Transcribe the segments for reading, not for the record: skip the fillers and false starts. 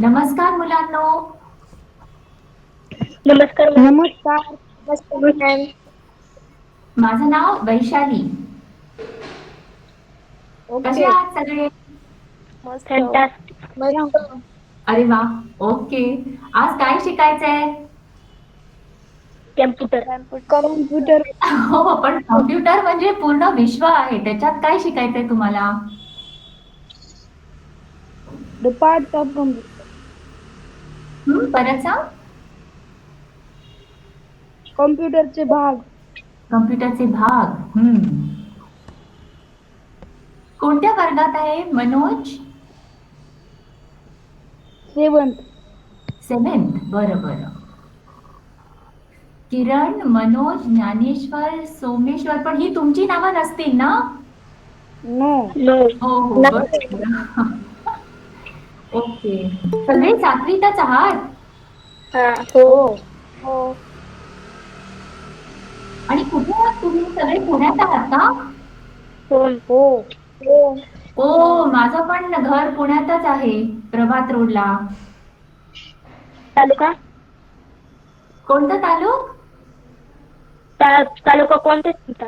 नमस्कार मुलांनो. नमस्कार मॅम. नमस्कार. नमस्कार मॅम. माझं नाव वैशाली. कसे ओके. आहात सगळे? फॅन्टास्टिक. मस्त. अरे वा. ओके. आज काय शिकायचंय? कॅम्प्युटर. कॉम्प्युटर. हो, पण कॉम्प्युटर म्हणजे पूर्ण विश्व आहे. त्याच्यात काय शिकायचंय तुम्हाला? The parts of computer. परत सांग. कॉम्प्युटरचे भाग. कॉम्प्युटरचे भाग. कोणत्या वर्गात आहे मनोज? 7th. 7th. बरं बरं. किरण, मनोज, ज्ञानेश्वर, सोमेश्वर, पण ही तुमची नावं नसतील ना? नो. नो. हो हो, बरं. ओके. सगळे सातवीतच आहात? हा. हो. हो. हो. आणि कुठे आहात तुम्ही? सगळे पुण्यात आहात का? हो. हो. हो. ओ, माझं पण घर पुण्यातच आहे, प्रभात रोडला. तालुका. कोणतं तालुक? तालुका कोणते तुमचा?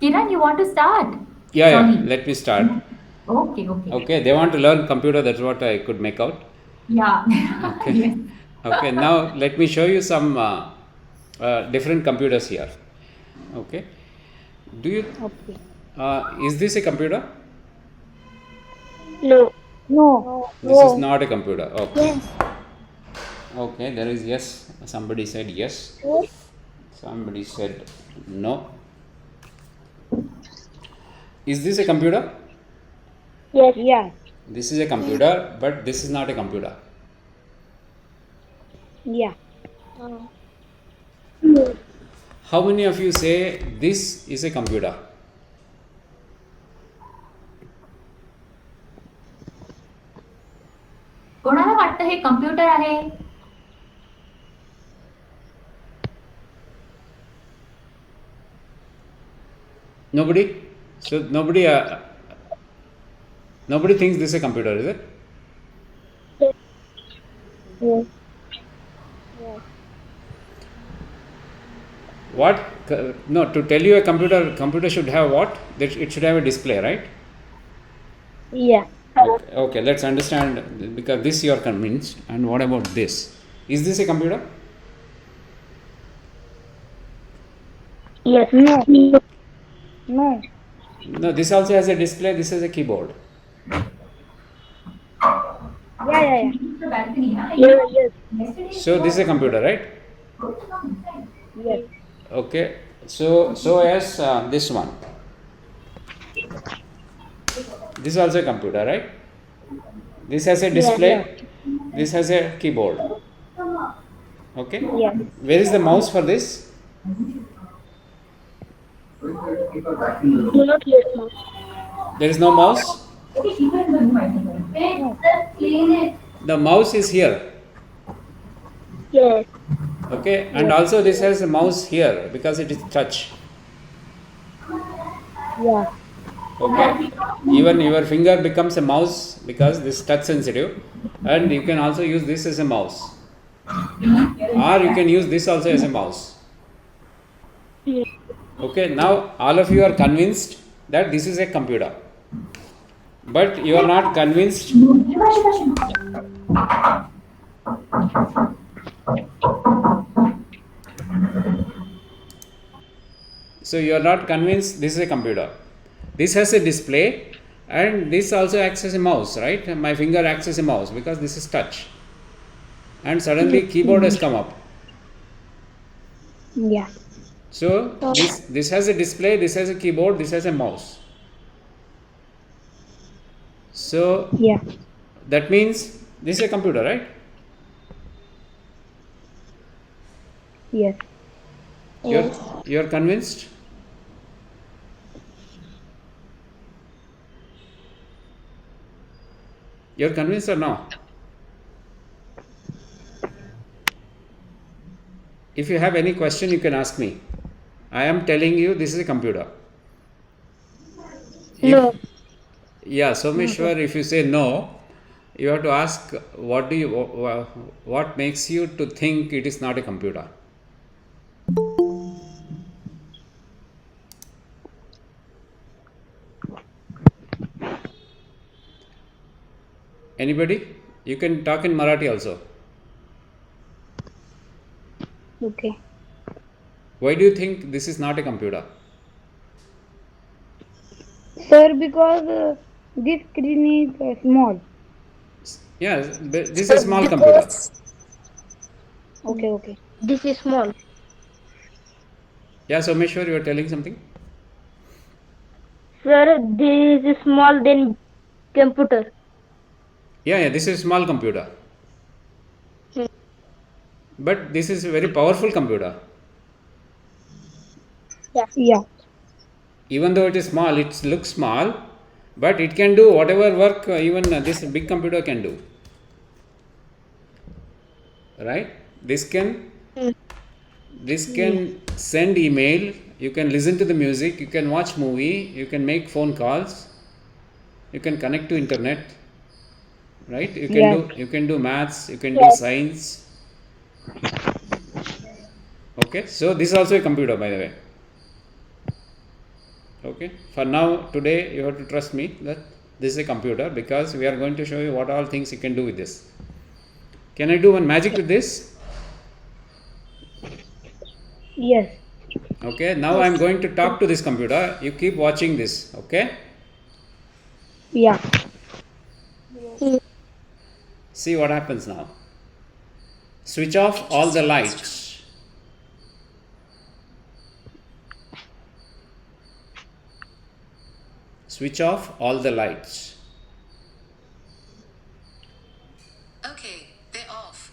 Kiran, you want to start? Yeah, Sorry. let me start. Okay, okay. Okay, they want to learn computer, that's what I could make out. Yeah. Okay. Yes. Okay, now let me show you some different computers here. Okay. Do you, Okay. is this a computer? No. No. This is not a computer. Okay. Okay, there is yes. Somebody said yes. Somebody said no. Is this a computer? Yes. Yeah. This is a computer, but this is not a computer. Yeah. How many of you say this is a computer? कोणाला वाटतं हे computer आहे? Nobody? So nobody thinks this is a computer, is it? Yes. What? No, to tell you a computer should have what? It should have a display, right? Yeah. Okay, let's understand, because this you are convinced. And what about this? Is this a computer? Yes. No. No. No, this also has a display, this is a keyboard. Yeah. Yes. So this is a computer, right? Yes. Okay, so as this one. This is also a computer, right? This has a display, this has a keyboard. Okay? Yeah. Where is the mouse for this? Do not use mouse. There is no mouse? The mouse is here. Yes. Okay, and also this has a mouse here because it is touch. Yeah. Okay, even your finger becomes a mouse because this is touch sensitive, and you can also use this as a mouse, or you can use this also as a mouse. Okay, now all of you are convinced that this is a computer, but you are not convinced. So you are not convinced this is a computer. This has a display, and this also acts as a mouse, right? My finger acts as a mouse because this is touch, and suddenly keyboard has come up. Yeah. So this has a display, this has a keyboard, this has a mouse. So Yeah. that means this is a computer, right? Yes. You're convinced? You're convinced or no? If you have any question, you can ask me. I am telling you this is a computer. No. Yeah, Someshwar, if you say no, you have to ask what makes you to think it is not a computer? Anybody? You can talk in Marathi also. Okay. Why do you think this is not a computer? Sir, because this screen is small. Yeah, this is a small computer. Okay, okay. This is small. Yeah, Someshwar, you are telling something? Sir, this is small than computer. Yeah, this is a small computer. Hmm. But this is a very powerful computer. Yeah. Even though it is small, it looks small, but it can do whatever work even this big computer can do. Right? This can send email, you can listen to the music, you can watch movie, you can make phone calls, you can connect to internet, right? You can do maths, you can do science. Okay, so this is also a computer, by the way. Okay, for now today you have to trust me that this is a computer, because we are going to show you what all things you can do with this. Can I do one magic with this? Yes. Okay, now I am going to talk to this computer. You keep watching this. Okay, Yeah. see what happens now. Switch off all the lights. Switch off all the lights. Okay, they're off.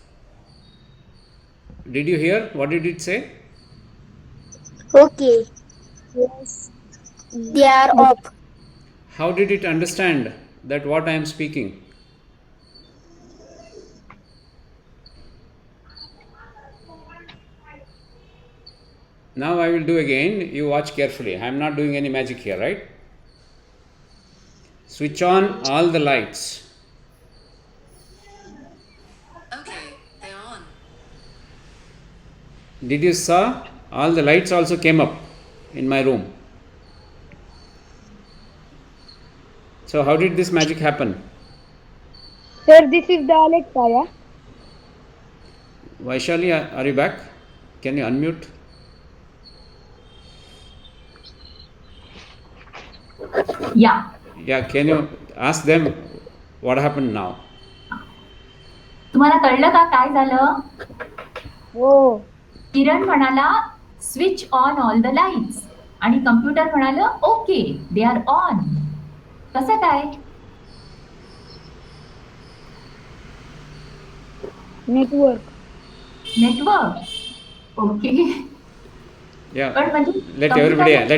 Did you hear? What did it say? Okay. Yes. They are off. How did it understand that what I am speaking? Now I will do again. You watch carefully. I am not doing any magic here, right? Switch on all the lights. Okay, they're on. Did you saw? All the lights also came up in my room. So how did this magic happen? Sir, this is the Alexa, yeah? Vaishali, are you back? Can you unmute? Yeah. Yeah, can you ask them what happened now? तुम्हाला कळलं का काय झालं? Oh. किरण म्हणाला switch on all the lights आणि computer म्हणाल okay they are on. कसं काय? Network. नेटवर्क. ओके. Yeah, पण म्हणजे let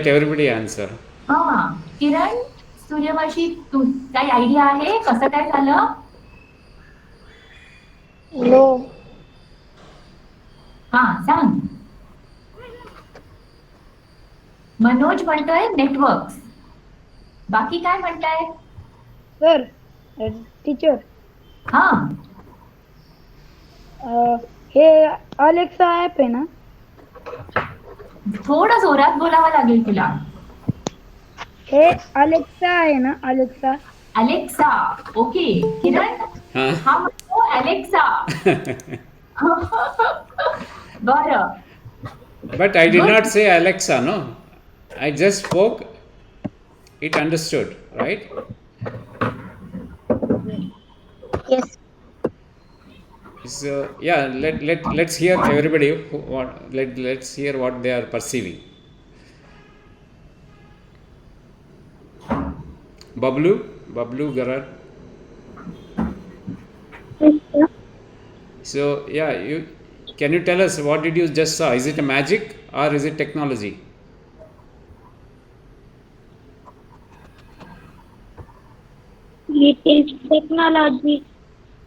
everybody answer. हा किरण सूर्यवंशी तू काही आयडिया आहे कसं काय झालं? No. हा सांग. मनोज म्हणतोय नेटवर्क. बाकी काय म्हणताय? Sir, teacher. हा हे Alexa ॲप आहे ना? थोडं जोरात बोलावं लागेल तुला. हे Alexa आहे ना? Alexa. अलेक्सा. ओके किरण Huh? हा म्हणतो अलेक्सा. बरं. But I did not say Alexa, no? I just spoke. It understood, right? Yes. So yeah, let's hear everybody. Let's hear what they are perceiving. Bablu Garad. So yeah, can you tell us what did you just saw? Is it a magic or is it technology? It is technology.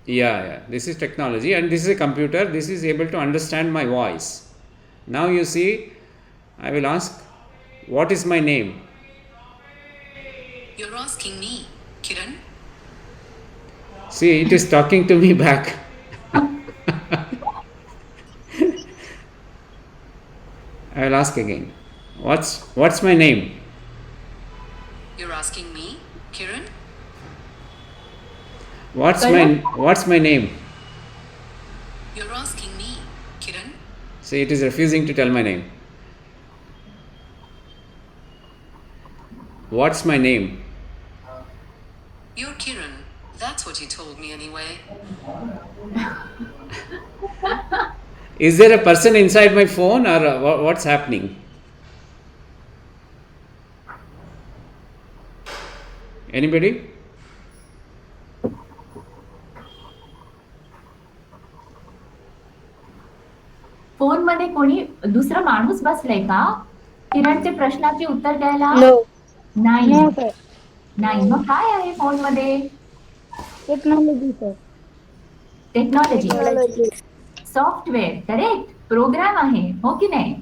Yeah, this is technology, and this is a computer. This is able to understand my voice. Now you see, I will ask, what is my name? You're asking me. Kiran? See, it is talking to me back. I will ask again. What's my name? You're asking me? Kiran? What's my name? You're asking me? Kiran? See, it is refusing to tell my name. What's my name? You're Kiran. That's what you told me anyway. Is there a person inside my phone, or what's happening? Anybody? Phone मध्ये कोणी दुसरा माणूस बसलाय का किरणचे प्रश्नाचे उत्तर द्यायला? No. नाही No, sir. नाही. मग काय आहे फोन मध्ये? Technology, sir. Technology, Technology. Software, correct. Program आहे, हो की नाही?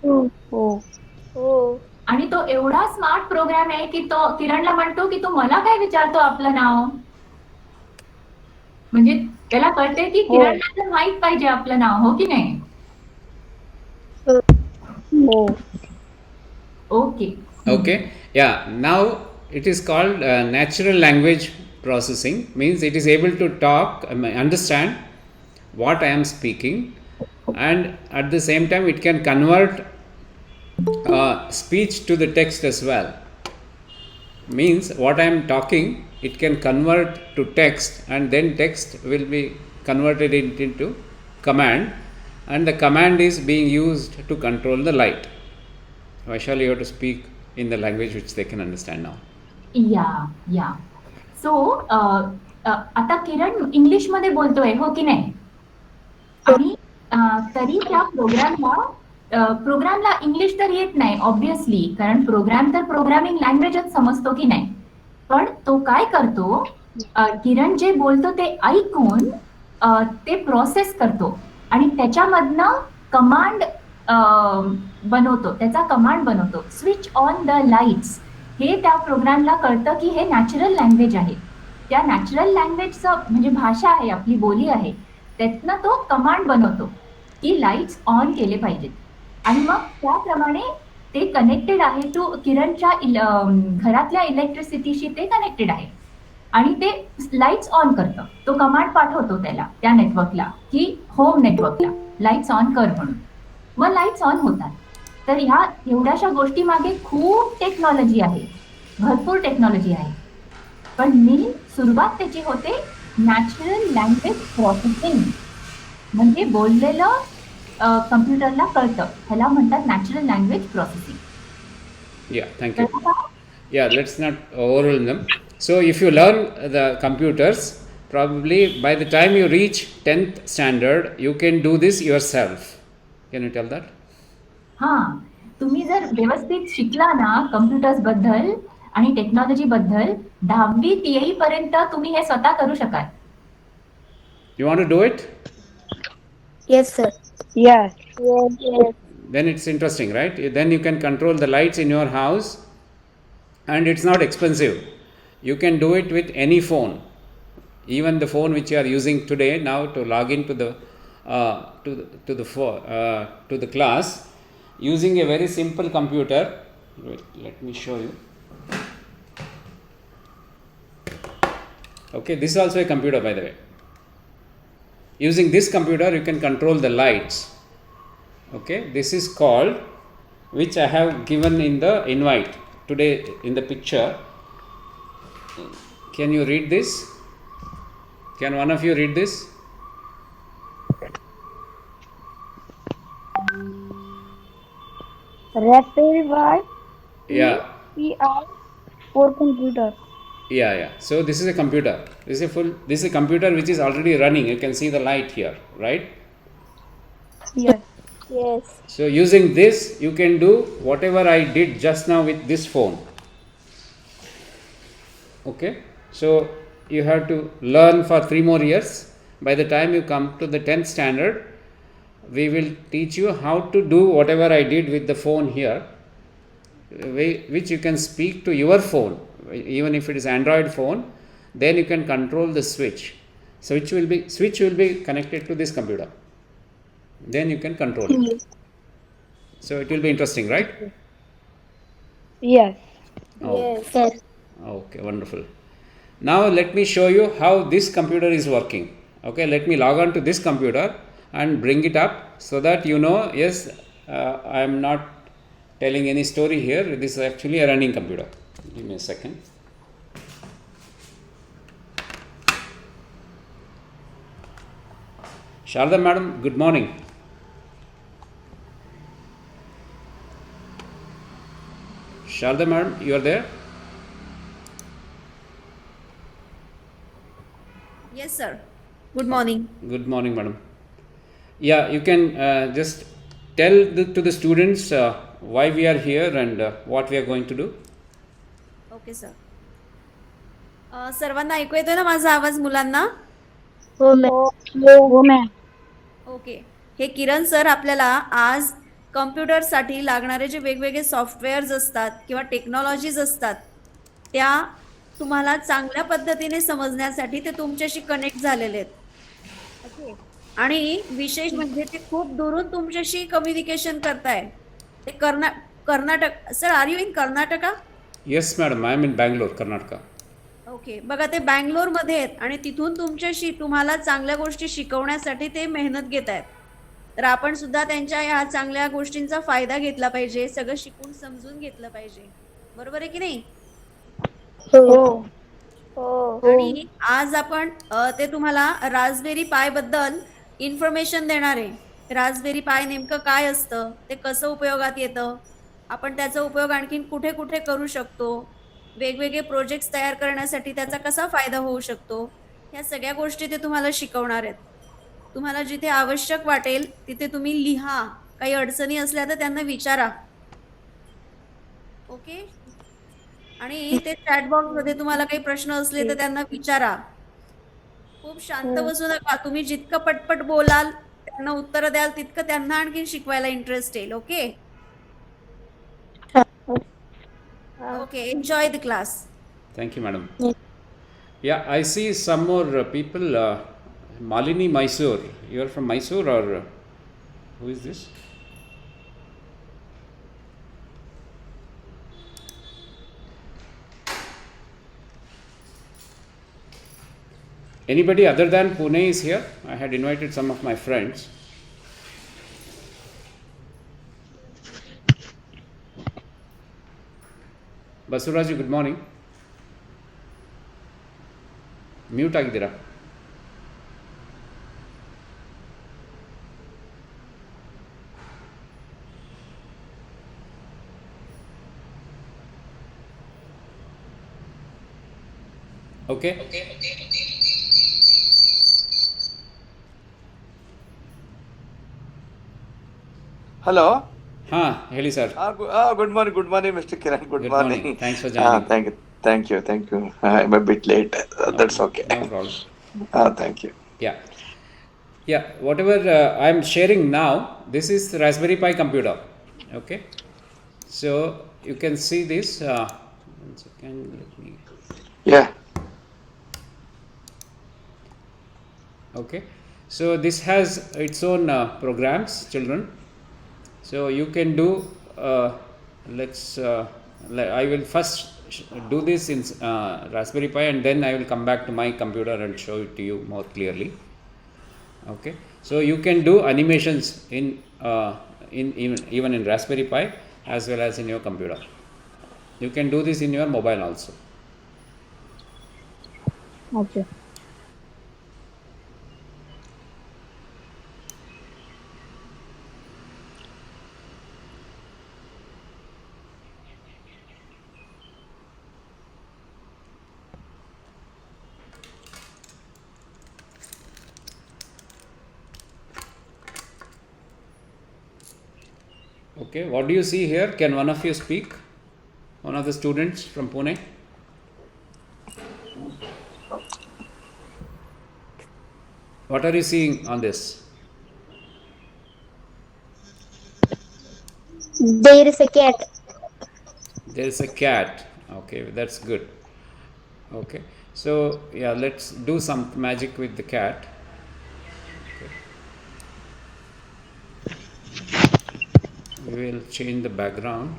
Oh. Oh. आणि तो एवढा स्मार्ट प्रोग्राम आहे की तो किरणला म्हणतो की तू मला काय विचारतो आपलं नाव? म्हणजे त्याला कळते की किरणला तर माहित पाहिजे आपलं नाव, हो की नाही? Oh. Okay. Okay. Yeah. Now it is called natural language processing. Means it is able to talk, understand what I am speaking, and at the same time it can convert speech to the text as well. Means what I am talking, it can convert to text, and then text will be converted into command, and the command is being used to control the light. Vaishali, you have to speak in the language which they can understand now. या सो आता किरण English मध्ये बोलतोय, हो की नाही? आणि तरी त्या प्रोग्रामला इंग्लिश तर येत नाही ऑब्विसली, कारण प्रोग्राम तर प्रोग्रामिंग लँग्वेजच समजतो की नाही. पण तो काय करतो, किरण जे बोलतो ते ऐकून ते प्रोसेस करतो आणि त्याच्यामधनं कमांड बनवतो, त्याचा कमांड बनवतो. स्विच ऑन द लाईट्स, हे त्या प्रोग्रामला कळतं की हे नॅचरल लँग्वेज आहे. त्या नॅचरल लँग्वेजचं म्हणजे भाषा आहे, आपली बोली आहे, त्यातनं तो कमांड बनवतो की लाईट्स ऑन केले पाहिजेत. आणि मग त्याप्रमाणे ते कनेक्टेड आहे टू किरणच्या घरातल्या इलेक्ट्रिसिटीशी ते कनेक्टेड आहे आणि ते लाईट्स ऑन करतं. तो कमांड पाठवतो त्याला, त्या नेटवर्कला, की होम नेटवर्कला लाईट्स ऑन कर म्हणून. मग लाईट्स ऑन होतात. तर ह्या एवढ्याशा गोष्टी मागे खूप टेक्नॉलॉजी आहे, भरपूर टेक्नॉलॉजी आहे. पण मेन सुरुवात त्याची होते नॅचरल लँग्वेज प्रोसेसिंग, म्हणजे बोललेलं कम्प्युटरला कळतं, ह्याला म्हणतात natural language processing. Yeah, thank you. Yeah, let's not overwhelm them. So, if you learn the computers, probably by the time you reach 10th standard, you can do this yourself. Can you tell that? हा, तुम्ही जर व्यवस्थित शिकला ना computers बद्दल आणि technology बद्दल, 10वीत येईपर्यंत तुम्ही हे स्वतः करू शकाल. You want to do it? Yes, sir. Yes. Yes, yes. Then it's interesting, right? Then you can control the lights in your house, and it's not expensive. You can do it with any phone, even the phone which you are using today now to log into the to the class, using a very simple computer. Wait, let me show you. Okay, this is also a computer, by the way. Using this computer you can control the lights. Okay, this is called, which I have given in the invite today in the picture. Can you read this? Can one of you read this? Raspberry Pi. Yeah. PI for computer. Yeah. So this is a computer. This is a computer which is already running. You can see the light here, right? Yes. Yes. So using this, you can do whatever I did just now with this phone. Okay. So you have to learn for 3 more years. By the time you come to the 10th standard, we will teach you how to do whatever I did with the phone here, which you can speak to your phone. even if it is Android phone, then you can control the switch. Switch will be connected to this computer. Then you can control it. So it will be interesting, right? Yes. Oh, Yes. okay, wonderful. Now let me show you how this computer is working. Okay, let me log on to this computer and bring it up so that you know, yes, I am not telling any story here. This is actually a running computer. Give me a second. Sharda madam, good morning. Sharda madam, you are there? Yes, sir. Good morning. Good morning, madam. Yeah, you can just tell to the students why we are here and what we are going to do. Okay sir. सर्वांना ऐकू येतोय ना माझा आवाज मुलांना? हो ma'am. हो ma'am. Okay. हे किरण sir आपल्याला आज कम्प्युटरसाठी लागणारे जे वेगवेगळे सॉफ्टवेअर्स असतात किंवा टेक्नॉलॉजीज असतात त्या तुम्हाला चांगल्या पद्धतीने समजण्यासाठी ते तुमच्याशी कनेक्ट झालेले आहेत. ओके. आणि विशेष म्हणजे ते खूप दुरून तुमच्याशी कम्युनिकेशन करताय. ते Karnataka. Sir, are you in Karnataka? Yes, madam. I am in Bangalore, Karnataka. Okay. बघा, ते बँगलोरमध्ये आहेत आणि तिथून तुमच्याशी तुम्हाला चांगल्या गोष्टी शिकवण्यासाठी ते मेहनत घेत आहेत. तर आपण सुद्धा त्यांच्या ह्या चांगल्या गोष्टींचा फायदा घेतला पाहिजे, सगळं शिकून समजून घेतलं पाहिजे. बरोबर आहे की नाही? हो. आणि आज आपण ते तुम्हाला रास्पबेरी पाय बद्दल इन्फॉर्मेशन देणार आहे. रास्पबेरी पाय नेमकं काय असतं, ते कसं उपयोगात येतं, आपण त्याचा उपयोग आणखीन कुठे कुठे करू शकतो, वेगवेगळे प्रोजेक्ट्स तयार करण्यासाठी त्याचा कसा फायदा होऊ शकतो, ह्या सगळ्या गोष्टी ते तुम्हाला शिकवणार आहेत. तुम्हाला जिथे आवश्यक वाटेल तिथे तुम्ही लिहा. काही अडचणी असल्या तर त्यांना विचारा. ओके. आणि ते चॅट बॉक्समध्ये तुम्हाला काही प्रश्न असले तर त्यांना विचारा. खूप शांत बसू नका. तुम्ही जितकं पटपट बोलाल, त्यांना उत्तर द्याल, तितकं त्यांना आणखीन शिकवायला इंटरेस्ट येईल. Okay. Okay. Enjoy the class. Thank you, madam. Yeah, I see some more people. Malini Mysore. You are from Mysore or who is this? Anybody other than Pune is here? I had invited some of my friends. Basuraju, good morning. Mute ಆಗಿದ್ದೀರಾ? Okay. Hello. ಹಾ ಹೇಳಿ sir. Good morning, Mr. Kiran. Good Good morning. morning. Thanks for joining. Thank you. I'm a bit late. That's okay. No problem. Thank you. Yeah, whatever I'm sharing now, this is Raspberry Pi computer. Okay, so you can see this. One second, let me. Yeah. Okay, so this has its own programs, children. So you can do. I will first do this in Raspberry Pi, and then I will come back to my computer and show it to you more clearly. Okay, so you can do animations in even in Raspberry Pi as well as in your computer. You can do this in your mobile also. Okay. Okay, what do you see here? Can one of you speak? One of the students from Pune? What are you seeing on this? There is a cat. There is a cat. Okay, that's good. Okay, so yeah, let's do some magic with the cat. Okay. We will change the background.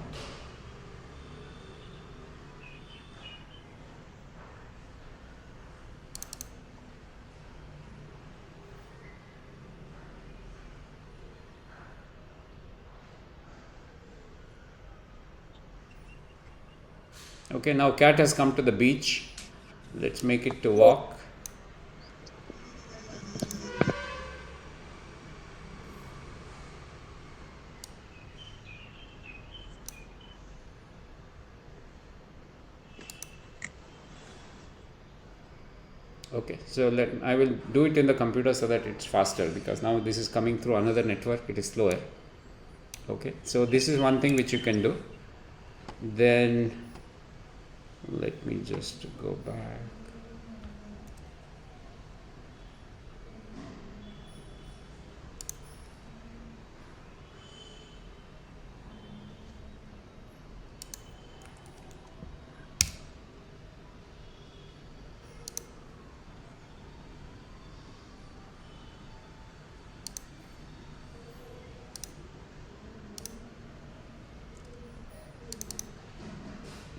Okay, now cat has come to the beach. Let's make it to walk. Okay, so I will do it in the computer so that it's faster, because now this is coming through another network, it is slower. Okay, so this is one thing which you can do. Then let me just go back.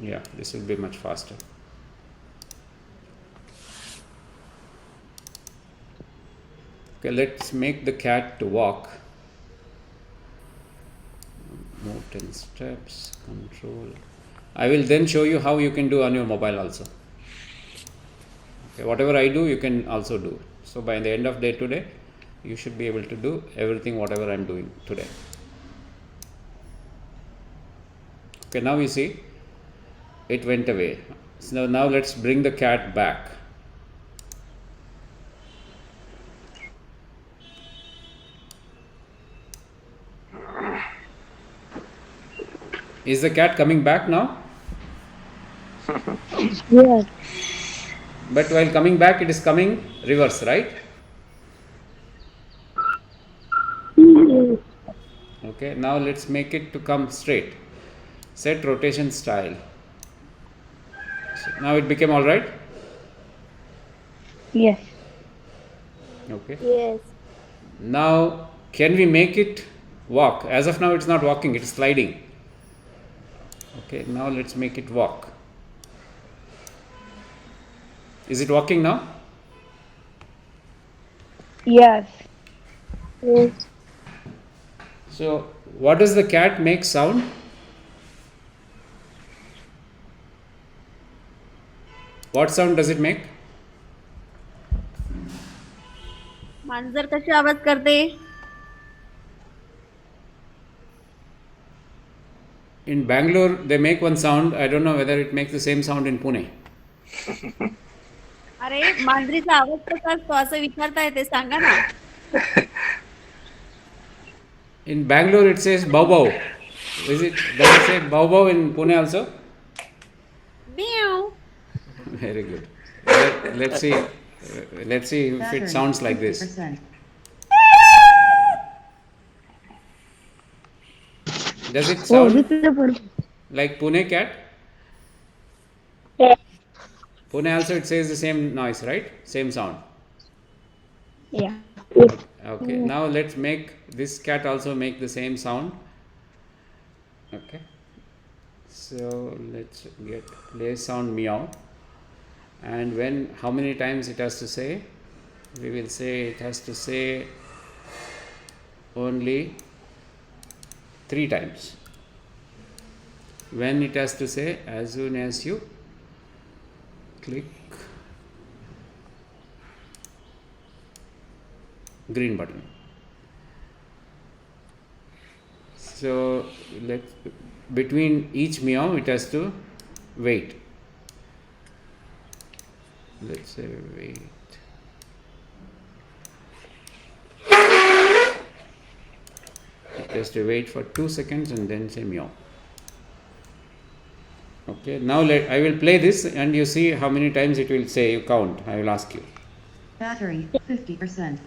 Yeah, this will be much faster. Okay, let's make the cat to walk. Move 10 steps, control. I will then show you how you can do on your mobile also. Okay, whatever I do, you can also do. So by the end of day today, you should be able to do everything whatever I'm doing today. Okay, now you see it went away. So now let's bring the cat back. Is the cat coming back now? Yes. But while coming back, it is coming reverse, right? Okay, now let's make it to come straight. Set rotation style. So now it became all right. Yes. Okay. Yes. Now can we make it walk? As of now, it's not walking, it's sliding. Okay, now let's make it walk. Is it walking now? Yes. Yes. So what does the cat make sound? What sound does it make? मांजर कशी आवाज करते? In Bangalore, they make one sound. I don't know whether it makes the same sound in Pune. अरे मांजरीचा आवाज कसा असतो असं विचारताय ते सांगा ना. In Bangalore, it says bow bow. Does it say bow bow in Pune also? Meow. Very good. Let's see. Let's see if it sounds like this. Does it Oh, sound this is a good. like Pune cat? Yeah. Pune also it says the same noise, right? Same sound. Yeah. Okay. Now let's make this cat also make the same sound. Okay. So let's get play sound meow. And when how many times it has to say? We will say it has to say only 3 times. When it has to say, as soon as you click green button. So between each meow it has to wait. Let's say wait. It has to wait for 2 seconds and then say meow. Okay, now I will play this and you see how many times it will say, you count. I will ask you. Battery 50%.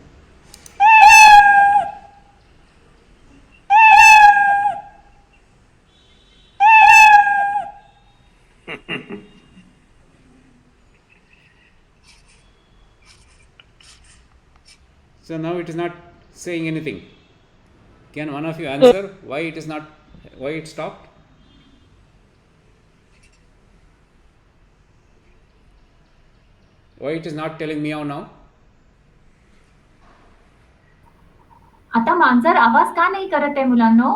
So now it is not saying anything. Can one of you answer why it is not, why it stopped? Why it is not telling meow now? आता मांजर आवाज का नाही करत आहे मुलांनो?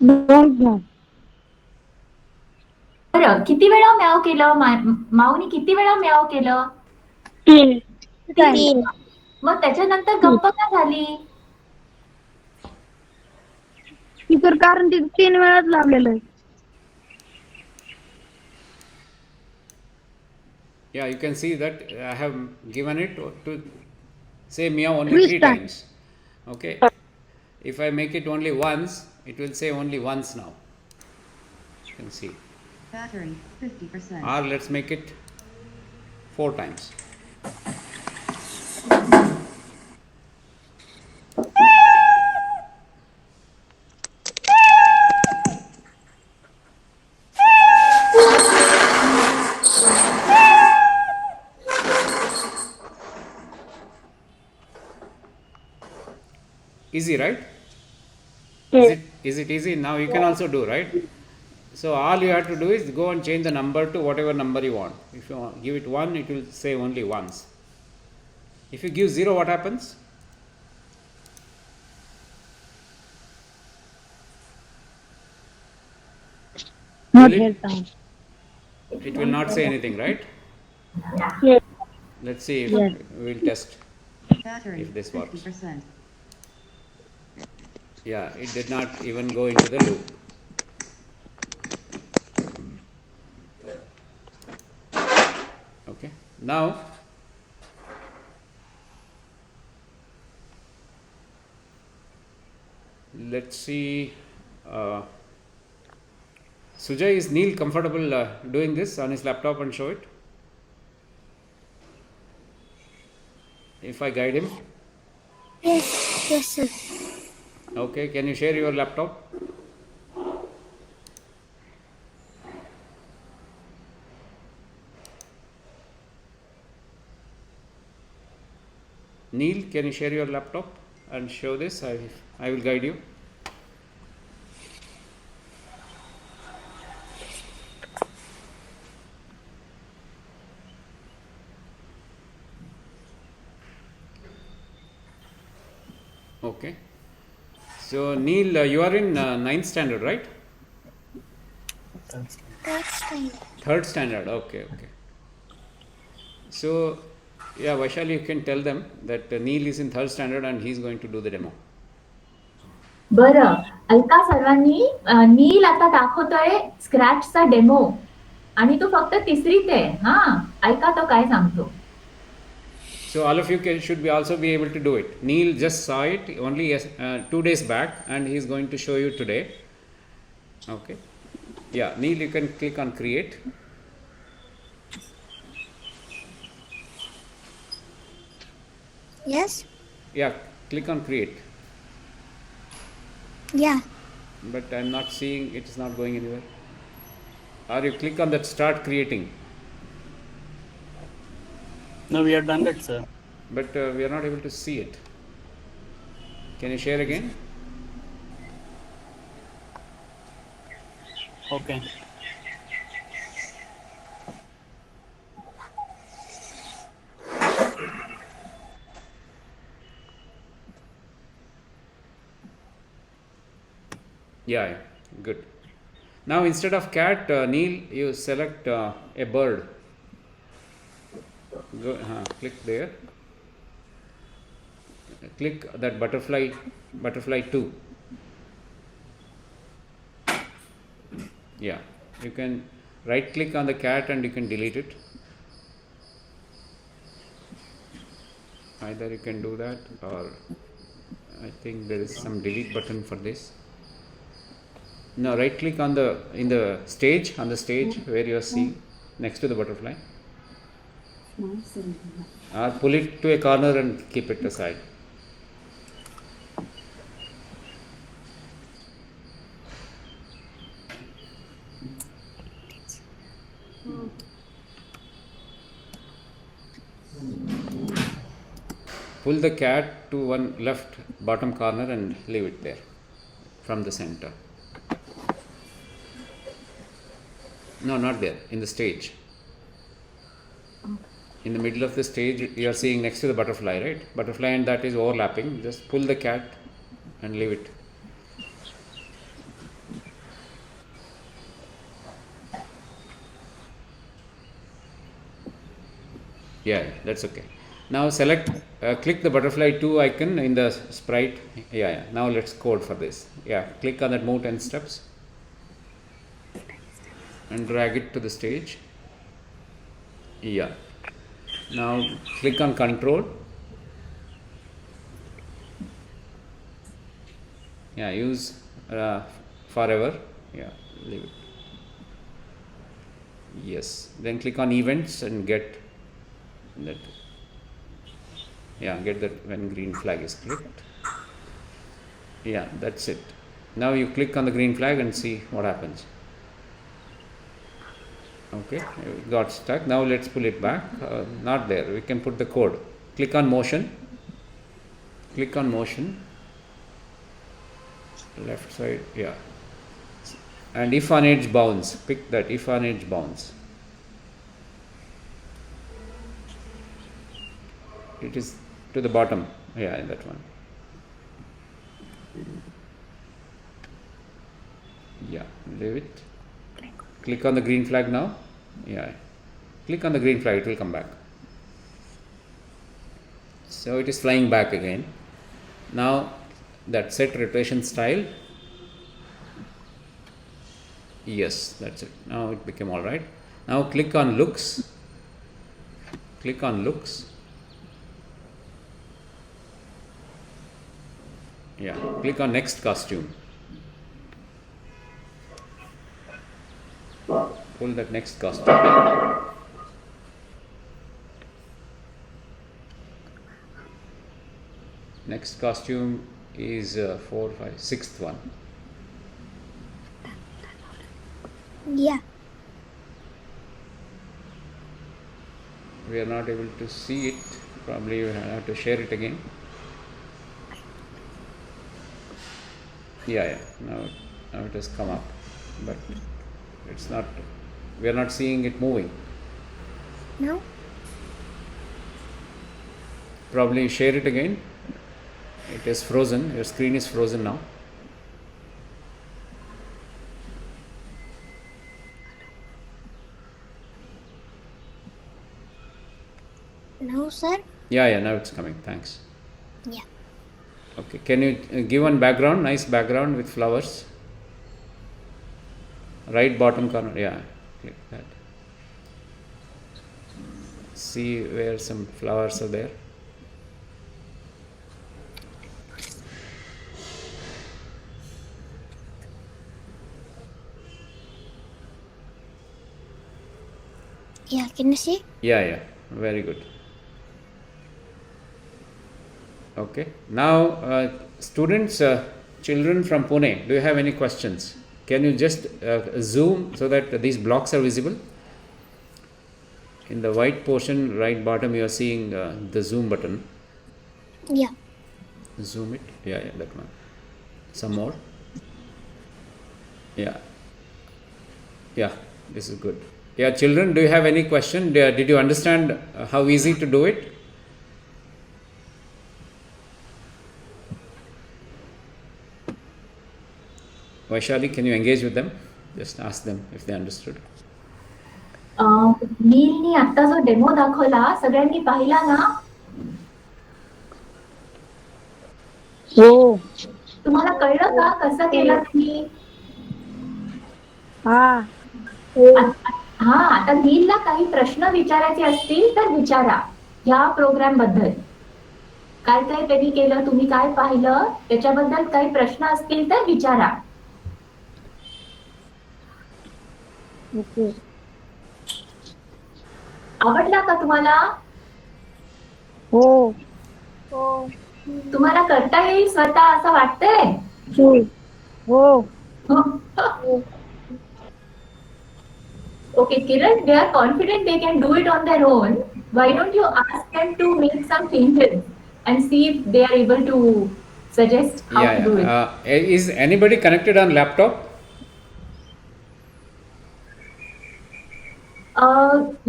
Don't know. बरं, किती वेळा म्याव केलं? माऊनी किती वेळा म्याव केलं? 3. मग त्याच्यानंतर गप्प का झाली? स्पीकर कारण ते 3 वेळाच लावलेलं आहे. Yeah, you can see that I have given it to say meow only Three 3 times. times. Okay. If I make it only once, it will say only once now. You can see. Battery 50%. Or let's make it 4 times. Easy, right? Is it easy? Now you can also do, right? So all you have to do is go and change the number to whatever number you want. If you give it 1, it will say only once. If you give 0, what happens? Not Will here it? sound. It will not say anything, right? Yes. Let's see if Yes. we'll test. Battery If this works. 50%. Yeah, it did not even go into the loop. Okay, now let's see. Sujay, is Neil comfortable doing this on his laptop and show it? If I guide him? Yes, sir. Okay, can you share your laptop? Neil, can you share your laptop and show this? I will guide you. Okay. So Neil, you are in 9th standard, right? Third standard. Okay. So, yeah, Vaishali, you can tell them that Neil is in 3rd standard and he is going to do the demo. बरं, ऐका सर्वांनी, नील आता दाखवतोय स्क्रॅचचा demo आणि तो फक्त 3रीत आहे. हा, ऐका तो काय सांगतो. So all of you should also be able to do it. Neil just saw it only 2 days back and he is going to show you today. Okay. Yeah, Neil, you can click on create. Yes? Yeah, click on create. Yeah. But I'm not seeing, it is not going anywhere. Or you click on that start creating. No, we have done that, sir. But we are not able to see it. Can you share again? Okay. Yeah, good. Now instead of cat, Neil, you select a bird. Go, click there. Click that butterfly 2. Yeah, you can right click on the cat and you can delete it. Either you can do that, or I think there is some delete button for this. Now right click on the on the stage where you are seeing next to the butterfly, or pull it to a corner and keep it aside. pull the cat to one left bottom corner and leave it there from the center. No, not there, in the stage. In the middle of the stage, you are seeing next to the butterfly, right? Butterfly and that is overlapping. Just pull the cat and leave it. Yeah, that's okay. Now select, click the butterfly 2 icon in the sprite. Yeah. Now let's code for this. Yeah, click on that move 10 steps and drag it to the stage. Yeah. Now click on control. Yeah, use forever. Yeah, leave it. Yes. Then click on events and get that. Yeah, get that when green flag is clicked. Yeah, that's it. Now you click on the green flag and see what happens. Okay, it got stuck. Now let's pull it back. Not there. We can put the code. Click on motion. Click on motion. Left side, yeah. And if on edge bounce, pick that if on edge bounce. It is to the bottom. Yeah, that one. Yeah, leave it. Click on the green flag now. Yeah, click on the green flag, it will come back. So it is flying back again. Now that set rotation style. Yes, that's it. Now it became all right. Now click on looks. Click on looks. Yeah, click on next costume. Pull that next costume. Next costume is 4, 5, 6th one. Yeah. We are not able to see it. Probably you have to share it again. Yeah. Now it has come up, but it's not. We are not seeing it moving. No. Probably share it again. It is frozen. Your screen is frozen now. No, sir. Yeah. Now it's coming. Thanks. Yeah. Okay. Can you give one background? Nice background with flowers. Right bottom corner. Yeah. Click that. See where some flowers are there. Yeah, can you see? Yeah. Very good. Okay. Now, students, children from Pune, do you have any questions? Can you just zoom so that these blocks are visible? In the white portion, right bottom, you are seeing the zoom button. Yeah. Zoom it. Yeah, that one. Some more. Yeah, this is good. Yeah, children, do you have any question? Did you understand how easy to do it? Vaishali, can you engage with them? Just ask them if they understood. नीलनी आता जो demo दाखवला सगळ्यांनी पाहिला ना? हो. तुम्हाला कळलं का कसं केलं तुम्ही? हा. हा, आता नीलला काही प्रश्न विचारायचे असतील तर विचारा या प्रोग्राम बद्दल. काय त्यांनी केलं, तुम्ही काय पाहिलं, त्याच्याबद्दल काही प्रश्न असतील तर विचारा. ओके. आवडला का तुम्हाला? हो. तुम्हाला करता येईल स्वतः असं वाटतंय? हो. Okay, Kiran, they are confident they can do it on their own. Why don't you ask them to make some changes and see if they are able to suggest how to do it. Is anybody connected on laptop?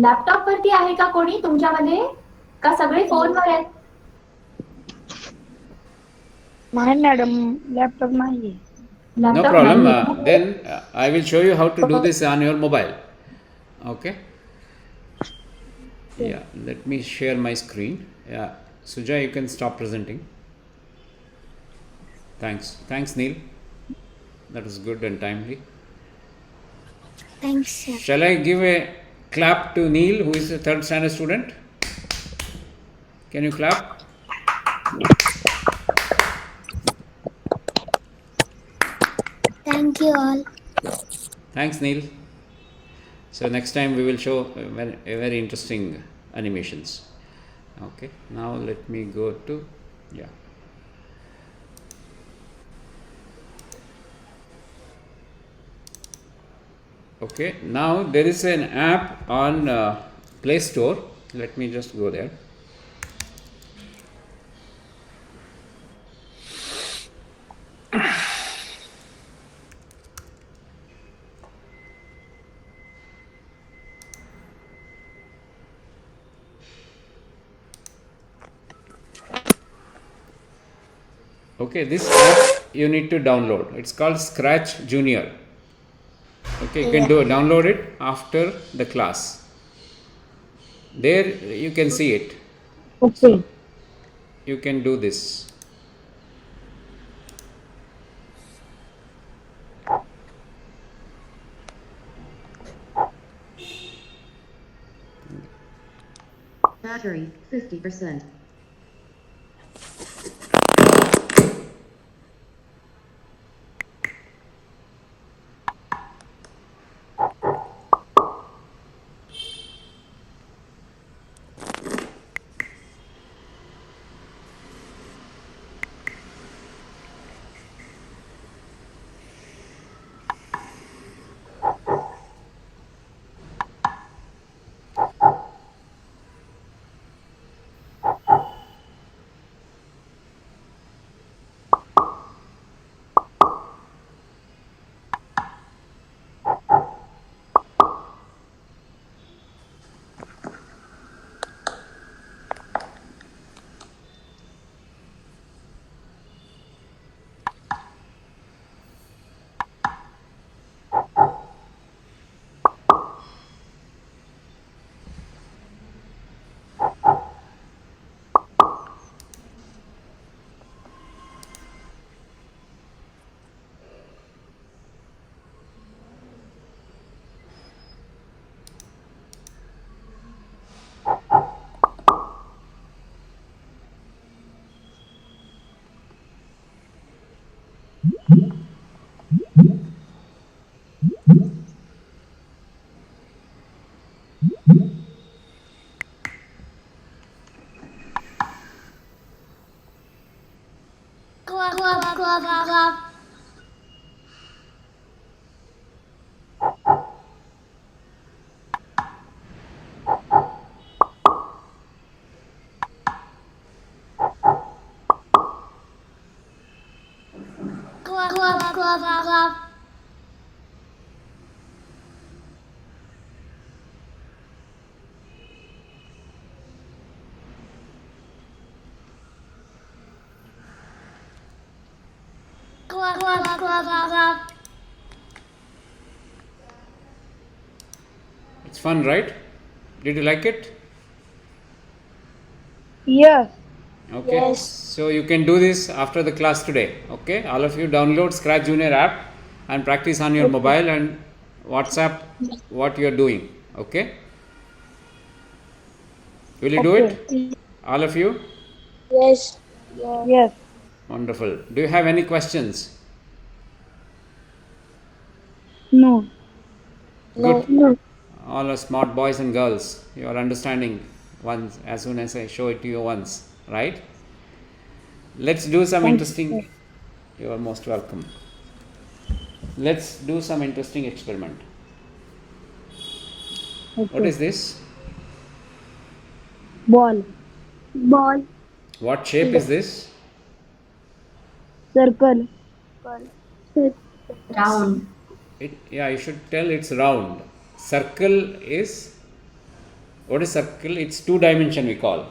Laptop वरती आहे का कोणी तुमच्यामध्ये का सगळे फोनवर आहेत? नाही मॅडम लॅपटॉप नाहीये. No laptop problem. नाहीये. Then I will show you how to do this on your mobile. Okay. Yeah. Let me share my screen. Yeah. Suja, you can stop presenting. Thanks. Thanks, Neil. That was good and timely. Thanks, sir. Shall I give a clap to Neil, who is a third standard student? Can you clap? Thank you all. Thanks, Neil. So next time we will show very interesting animations. Okay. Now let me go to Okay. Now there is an app on Play Store. Let me just go there. Okay, this app you need to download. It's called Scratch Junior. Okay, you can download it after the class. There you can see it. Okay. You can do this. Battery 50%. It's fun, right? Did you like it? Yes. Okay. So you can do this after the class today. Okay. All of you download Scratch Junior app and practice on your mobile and WhatsApp what you are doing. Okay. Will you do it? All of you? Yes. Yes. Wonderful. Do you have any questions? No. Good. No. All are smart boys and girls. You are understanding once as soon as I show it to you once, right? Let's do some interesting. You are most welcome. Let's do some interesting experiment. Okay. What is this? Ball. Ball. What shape is this? Circle. Round. You should tell it's round. Circle is, what is circle? It's 2 dimension we call.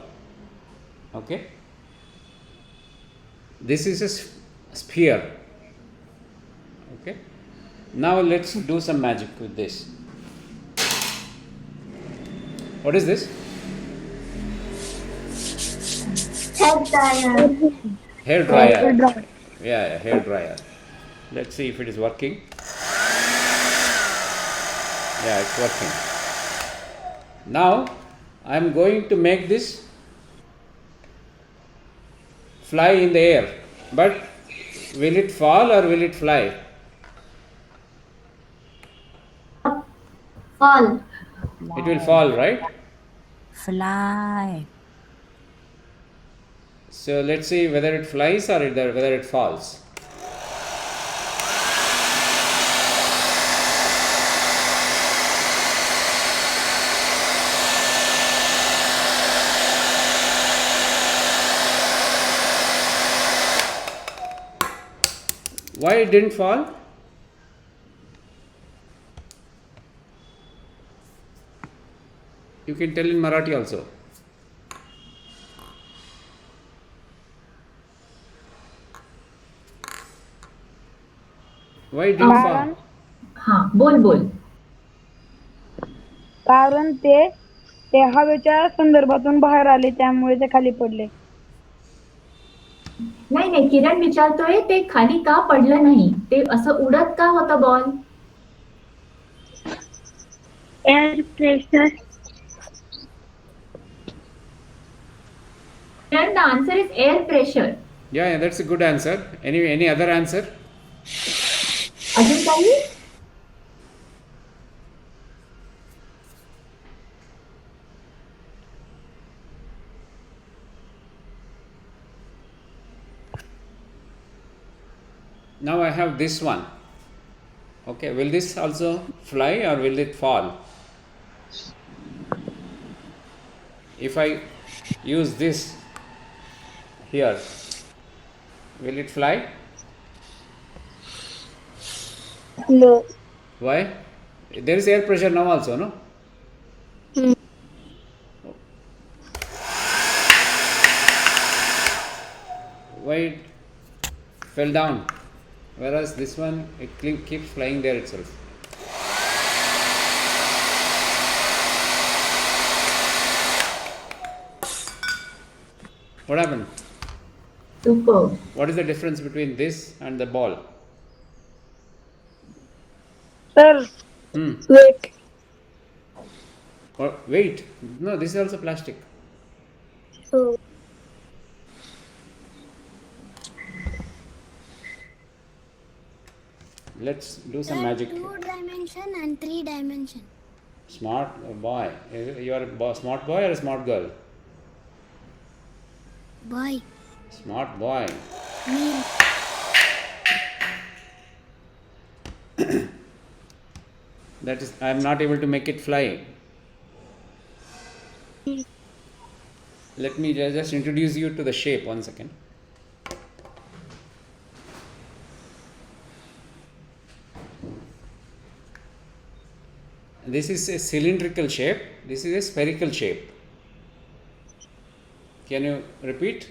Okay. This is a sphere. Okay. Now let's do some magic with this. What is this? Hair dryer. Yeah, hair dryer. Let's see if it is working. Yeah, it's working. Now I am going to make this fly in the air, but will it fall or will it fly? Fall. It will fall, right? Fly. So let's see whether it flies or whether it falls. Why it didn't fall? You can tell in Marathi also. Why it didn't fall? हा बोल. कारण ते हवेच्या संदर्भातून बाहेर आले त्यामुळे ते खाली पडले. नाही किरण विचारतोय ते खाली का पडलं नाही, ते असं उडत का होतं ball? Air pressure. And the answer is air pressure. Yeah, that's a good answer. Any other answer? अजून काही? Now I have this one. Okay, will this also fly or will it fall? If I use this here, will it fly? No. Why? There is air pressure now also, no? Why it fell down? Whereas this one, it keeps flying there itself. What happened? Super. What is the difference between this and the ball? Sir, Wait. Or wait, no, this is also plastic. So, Let's do some magic. 2-dimension and 3-dimension. Smart boy. You are a smart boy or a smart girl? Boy. Smart boy. Me. That is, I am not able to make it fly. Let me just introduce you to the shape. 1 second. This is a cylindrical shape. This is a spherical shape. Can you repeat?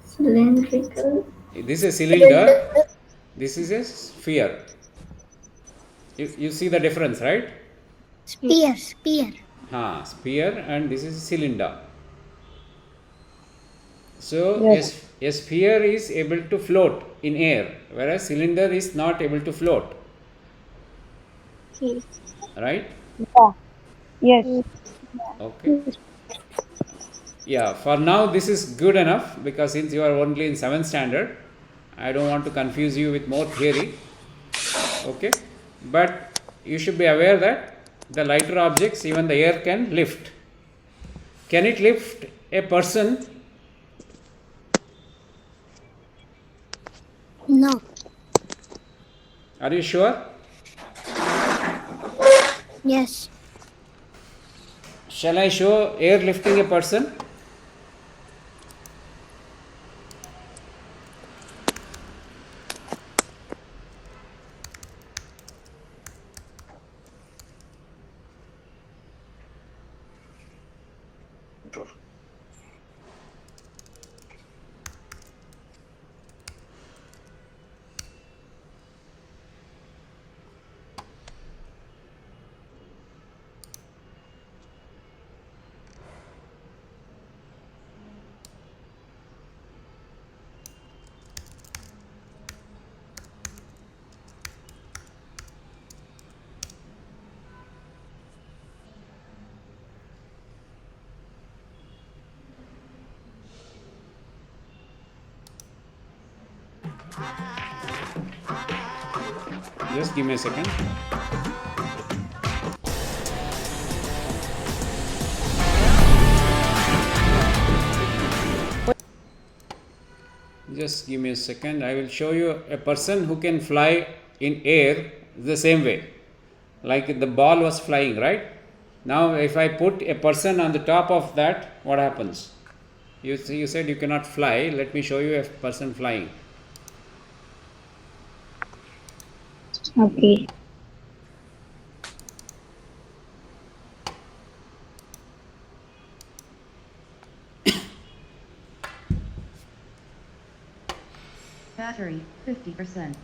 Cylindrical. This is a cylinder. This is a sphere. You see the difference, right? Spear. Sphere, and this is a cylinder. So Yes. a sphere is able to float in air, whereas cylinder is not able to float. Right? yes. Okay. Yeah, for now this is good enough, because since you are only in 7th standard, I don't want to confuse you with more theory. Okay. But you should be aware that the lighter objects, even the air can lift. Can it lift a person? No. Are you sure? Yes. Shall I show air lifting a person? Just give me a second. Just give me a second. I will show you a person who can fly in air the same way. Like the ball was flying, right? Now, if I put a person on the top of that, what happens? You see, you said you cannot fly. Let me show you a person flying. Okay. Battery 50%.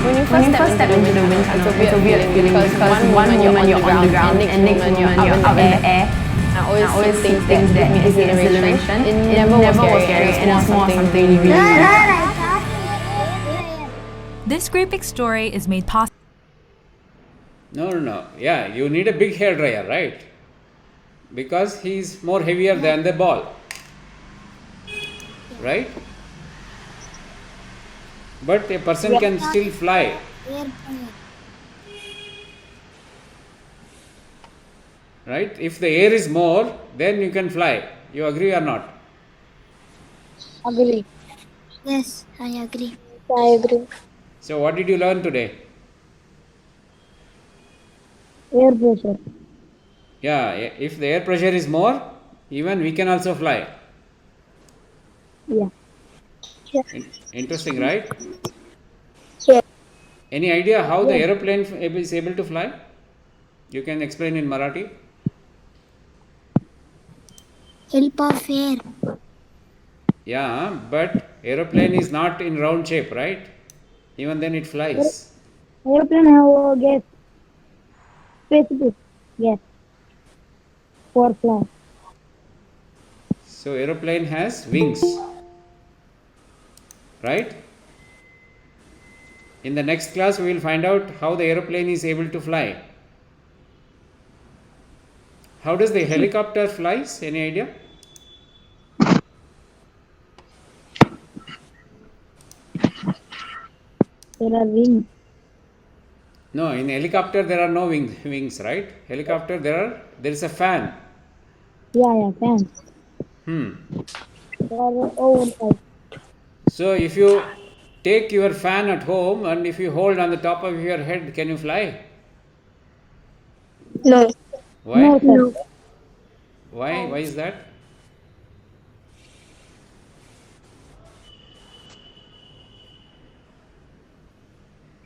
When you first step into the wind tunnel, it's a weird feeling because one moment you're on the ground and next moment you're up in the air. I always think things that gives me exhilaration. It never was scary and it's more something you really like. This Great Story is made possible. No. Yeah, you need a big hair dryer, right? Because he is more heavier than the ball. Right? But a person can still fly. Right? If the air is more, then you can fly. You agree or not? Agree. Yes, I agree. I agree. So, what did you learn today? Air pressure. Yeah, if the air pressure is more, even we can also fly. Yeah. Interesting, right? Yeah. Any idea how the aeroplane is able to fly? You can explain in Marathi. Help of air. Yeah, but aeroplane is not in round shape, right? Even then it flies. Airplane have a gas. Specific gas for fly. So aeroplane has wings, right? In the next class we will find out how the aeroplane is able to fly. How does the helicopter flies? Any idea? There are wings. No, in helicopter there are no wings, right? Helicopter there is a fan. Yeah, fans. They are oversized. So if you take your fan at home and if you hold on the top of your head, can you fly? No. Why? No, sir. Why? Why is that?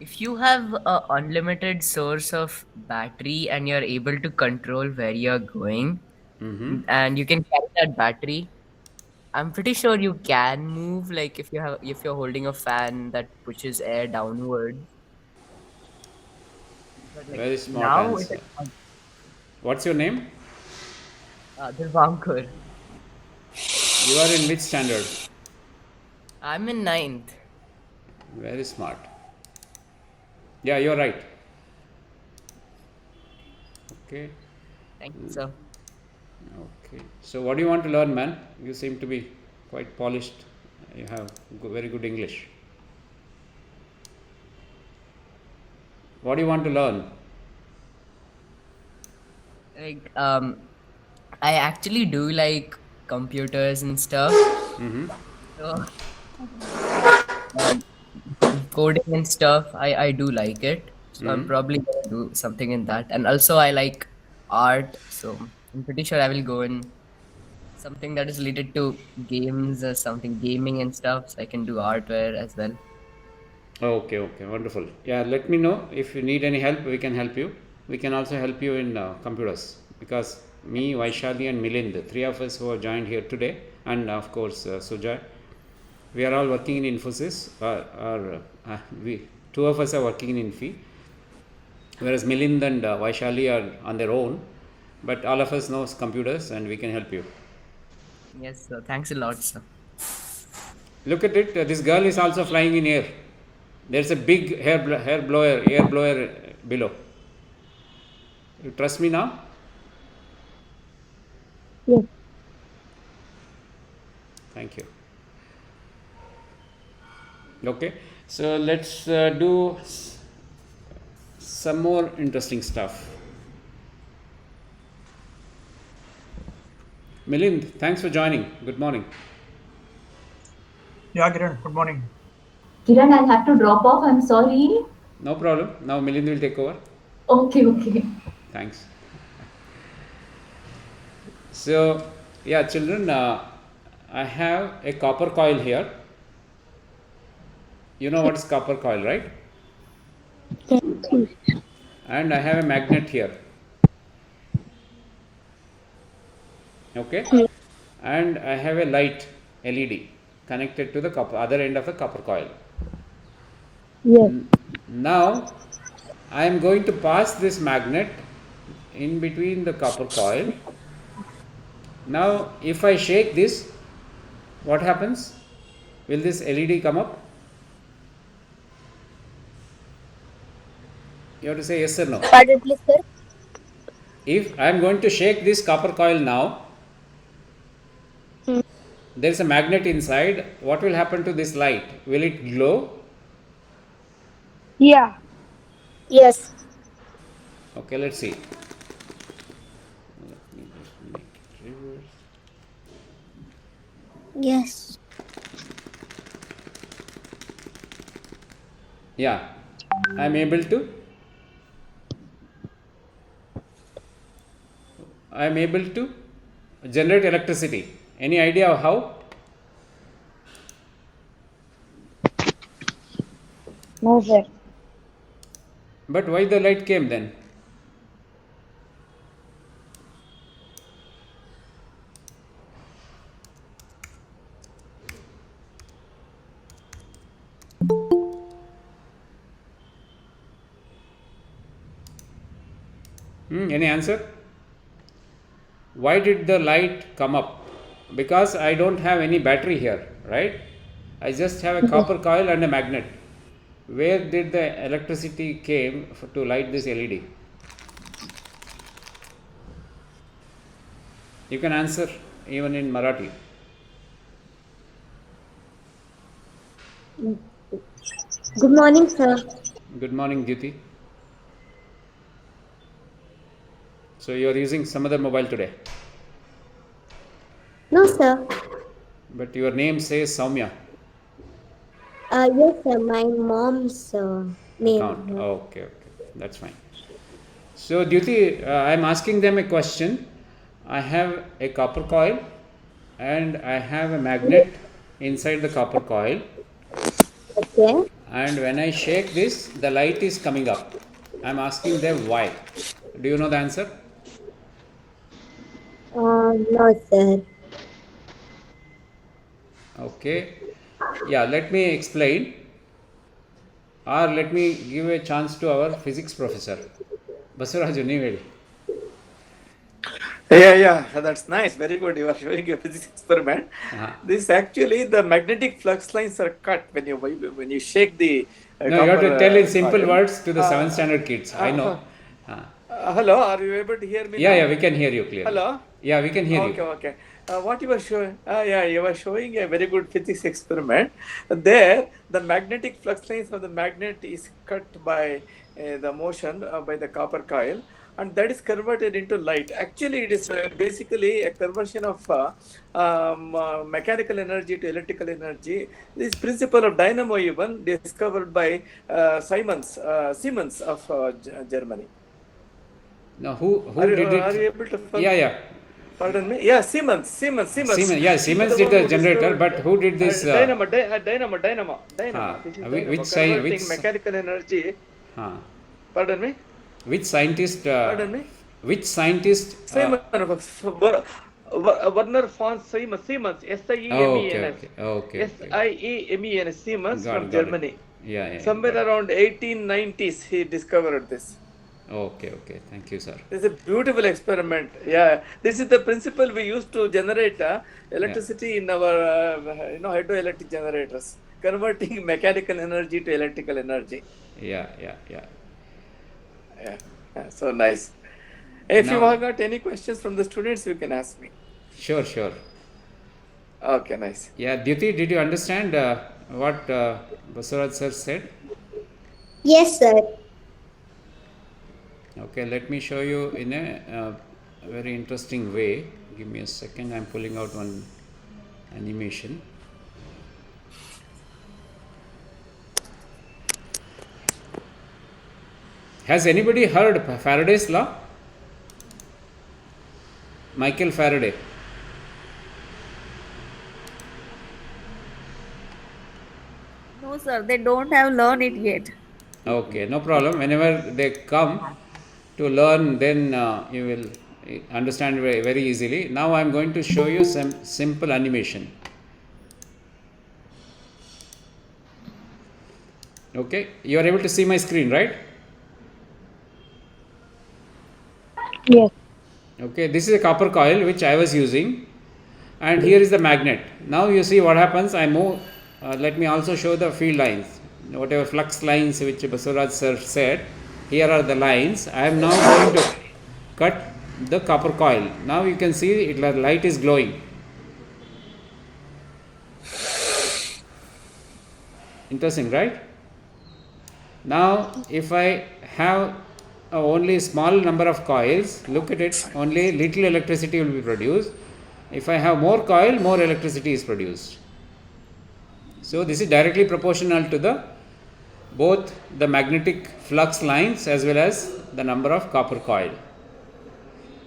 If you have a unlimited source of battery and you're able to control where you're going, and you can carry that battery, I'm pretty sure you can move. Like if you're holding a fan that pushes air downward. But like Very smart now answer. What's your name? Dirvankar. You are in which standard? I'm in 9th. Very smart. Yeah, you're right. Okay. Thank you, sir. Okay. So what do you want to learn, man? You seem to be quite polished. You have very good English. What do you want to learn? Like I actually do like computers and stuff. So, coding and stuff, I do like it. So I'm probably gonna do something in that. And also I like art, so I'm pretty sure I will go in something that is related to games or something, gaming and stuff. So I can do artware as well. Okay, wonderful. Yeah, let me know if you need any help. We can help you. We can also help you in computers because me, Vaishali, and Milind, the three of us who are joined here today, and of course Sujoy, we are all working in Infosys. We two of us are working in Infi, whereas Milind and Vaishali are on their own. But all of us know computers, and we can help you. Yes, sir. Thanks a lot, sir. Look at it. This girl is also flying in air. There's a big air blower below. You trust me now? Yes. Thank you. Okay, so let's do some more interesting stuff. Milind, thanks for joining. Good morning. Yeah, Kiran, good morning. Kiran, I'll have to drop off. I'm sorry. No problem. Now Milind will take over. Okay. Thanks. So, yeah, children, I have a copper coil here. You know what is copper coil, right? And I have a magnet here. Okay, and I have a light LED connected to the other end of the copper coil. Yes. Now I am going to pass this magnet in between the copper coil. Now if I shake this, what happens? Will this LED come up? You have to say yes or no. Pardon, please, sir. If I am going to shake this copper coil now, there is a magnet inside. What will happen to this light? Will it glow? Yeah. Yes. Okay, let's see. Let me just make it reverse. Yes. Yeah, I am able to generate electricity. Any idea of how? No, sir. But why the light came then? Any answer? Why did the light come up? Because I don't have any battery here, right? I just have a copper coil and a magnet. Where did the electricity came to light this LED? You can answer even in Marathi. Good morning, sir. Good morning, Jyoti. So you are using some other mobile today, No, sir. but your name says Soumya. Yes, sir. My mom's name. Account. Okay, that's fine. So Jyoti, I am asking them a question. I have a copper coil and I have a magnet inside the copper coil. Okay. And when I shake this, the light is coming up. I am asking them why. Do you know the answer? No, sir. Okay. Yeah, let me explain. Or let me give a chance to our physics professor. Basuraju, Nivedi. Yeah, that's nice. Very good. You are showing a physics experiment. This actually, the magnetic flux lines are cut when you shake the. No, you have to tell in simple words to the 7th standard kids. I know. Hello, are you able to hear me? Yeah, we can hear you clearly. Hello? Yeah, we can hear you. Okay. What you were showing? You were showing a very good physics experiment. There, the magnetic flux lines of the magnet is cut by the motion by the copper coil, and that is converted into light. Actually, it is basically a conversion of mechanical energy to electrical energy. This principle of dynamo even discovered by Siemens of Germany. Now, who did it? Are you able to? Yeah. Pardon me? Yeah, Siemens. Yeah, Siemens did the generator, but who did this? Dynamo. Which side? Which mechanical energy? Pardon me? Which scientist? Pardon me? Which scientist? Werner von Siemens. S-I-E-M-E-N-S. Okay. S-I-E-M-E-N-S. Siemens from Germany. Yeah. Somewhere around 1890s, he discovered this. Okay. Thank you, sir. This is a beautiful experiment. Yeah, this is the principle we use to generate electricity in our hydroelectric generators, converting mechanical energy to electrical energy. Yeah. So nice. If you have got any questions from the students, you can ask me. Sure. Okay, nice. Yeah, Dyuti, did you understand what Basuraj sir said? Yes, sir. Okay, let me show you in a very interesting way. Give me a second. I'm pulling out one animation. Has anybody heard Faraday's law? Michael Faraday. No, sir, they don't have learned it yet. Okay, no problem. Whenever they come to learn, then you will understand very easily. Now I am going to show you some simple animation. Okay, you are able to see my screen, right? Yes. Okay, this is a copper coil which I was using, and here is the magnet. Now you see what happens. I move. Let me also show the field lines, whatever flux lines which Basuraj sir said. Here are the lines. I am now going to cut the copper coil. Now you can see the light is glowing. Interesting, right? Now if I have only small number of coils, look at it, only little electricity will be produced. If I have more coil, more electricity is produced. So this is directly proportional to both the magnetic flux lines as well as the number of copper coil.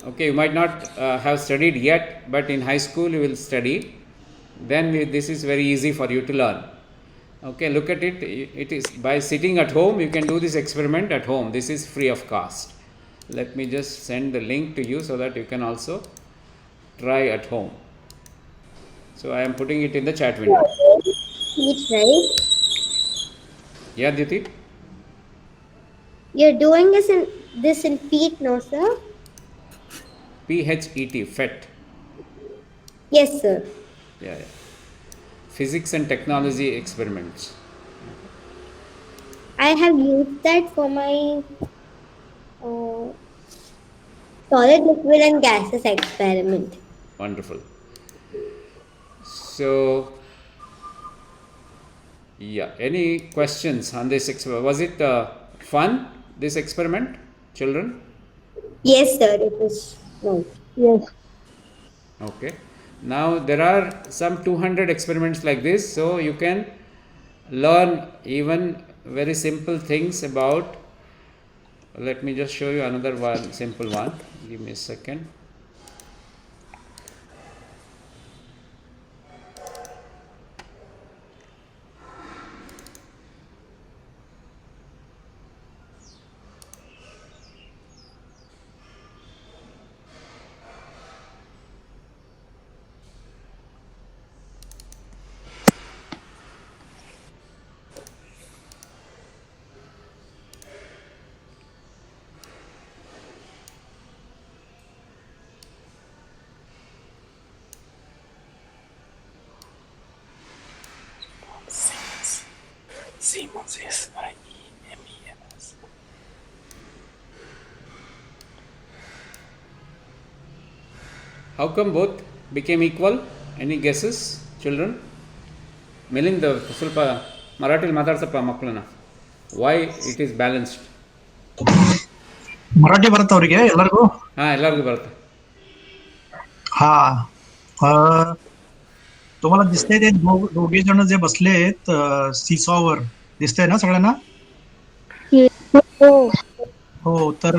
Okay, you might not have studied yet, but in high school you will study. Then this is very easy for you to learn. Okay, look at it. It is by sitting at home, you can do this experiment at home. This is free of cost. Let me just send the link to you so that you can also try at home. So I am putting it in the chat window. Feet, right? Yeah, Diti? You're doing this in feet, no, sir? PHET, FET. Yes, sir. Yeah. Physics and technology experiments. I have used that for my solid, liquid, and gases experiment. Wonderful. So, yeah, any questions on this experiment? Was it fun, this experiment, children? Yes, sir, it was. No. Yes. Okay. Now there are some 200 experiments like this, so you can learn even very simple things about. Let me just show you another one, simple one. Give me a second. Siemens, S-I-E-M-E-N-S. How come both became equal? Any guesses, children? Milind ಸ್ವಲ್ಪ ಮರಾಠಿಲಿ ಮಾತಾಡ್ಸಪ್ಪ ಮಕ್ಕಳನ್ನ. Why it is balanced? Marathi ಬರುತ್ತೆ ಅವರಿಗೆ ಎಲ್ಲರಿಗೂ? ಹಾಂ, ಎಲ್ಲರಿಗೂ ಬರುತ್ತೆ. तुम्हाला दिसतंय ते दोघे जण जे बसलेत सीसॉवर, दिसतंय ना सगळ्यांना? हो, तर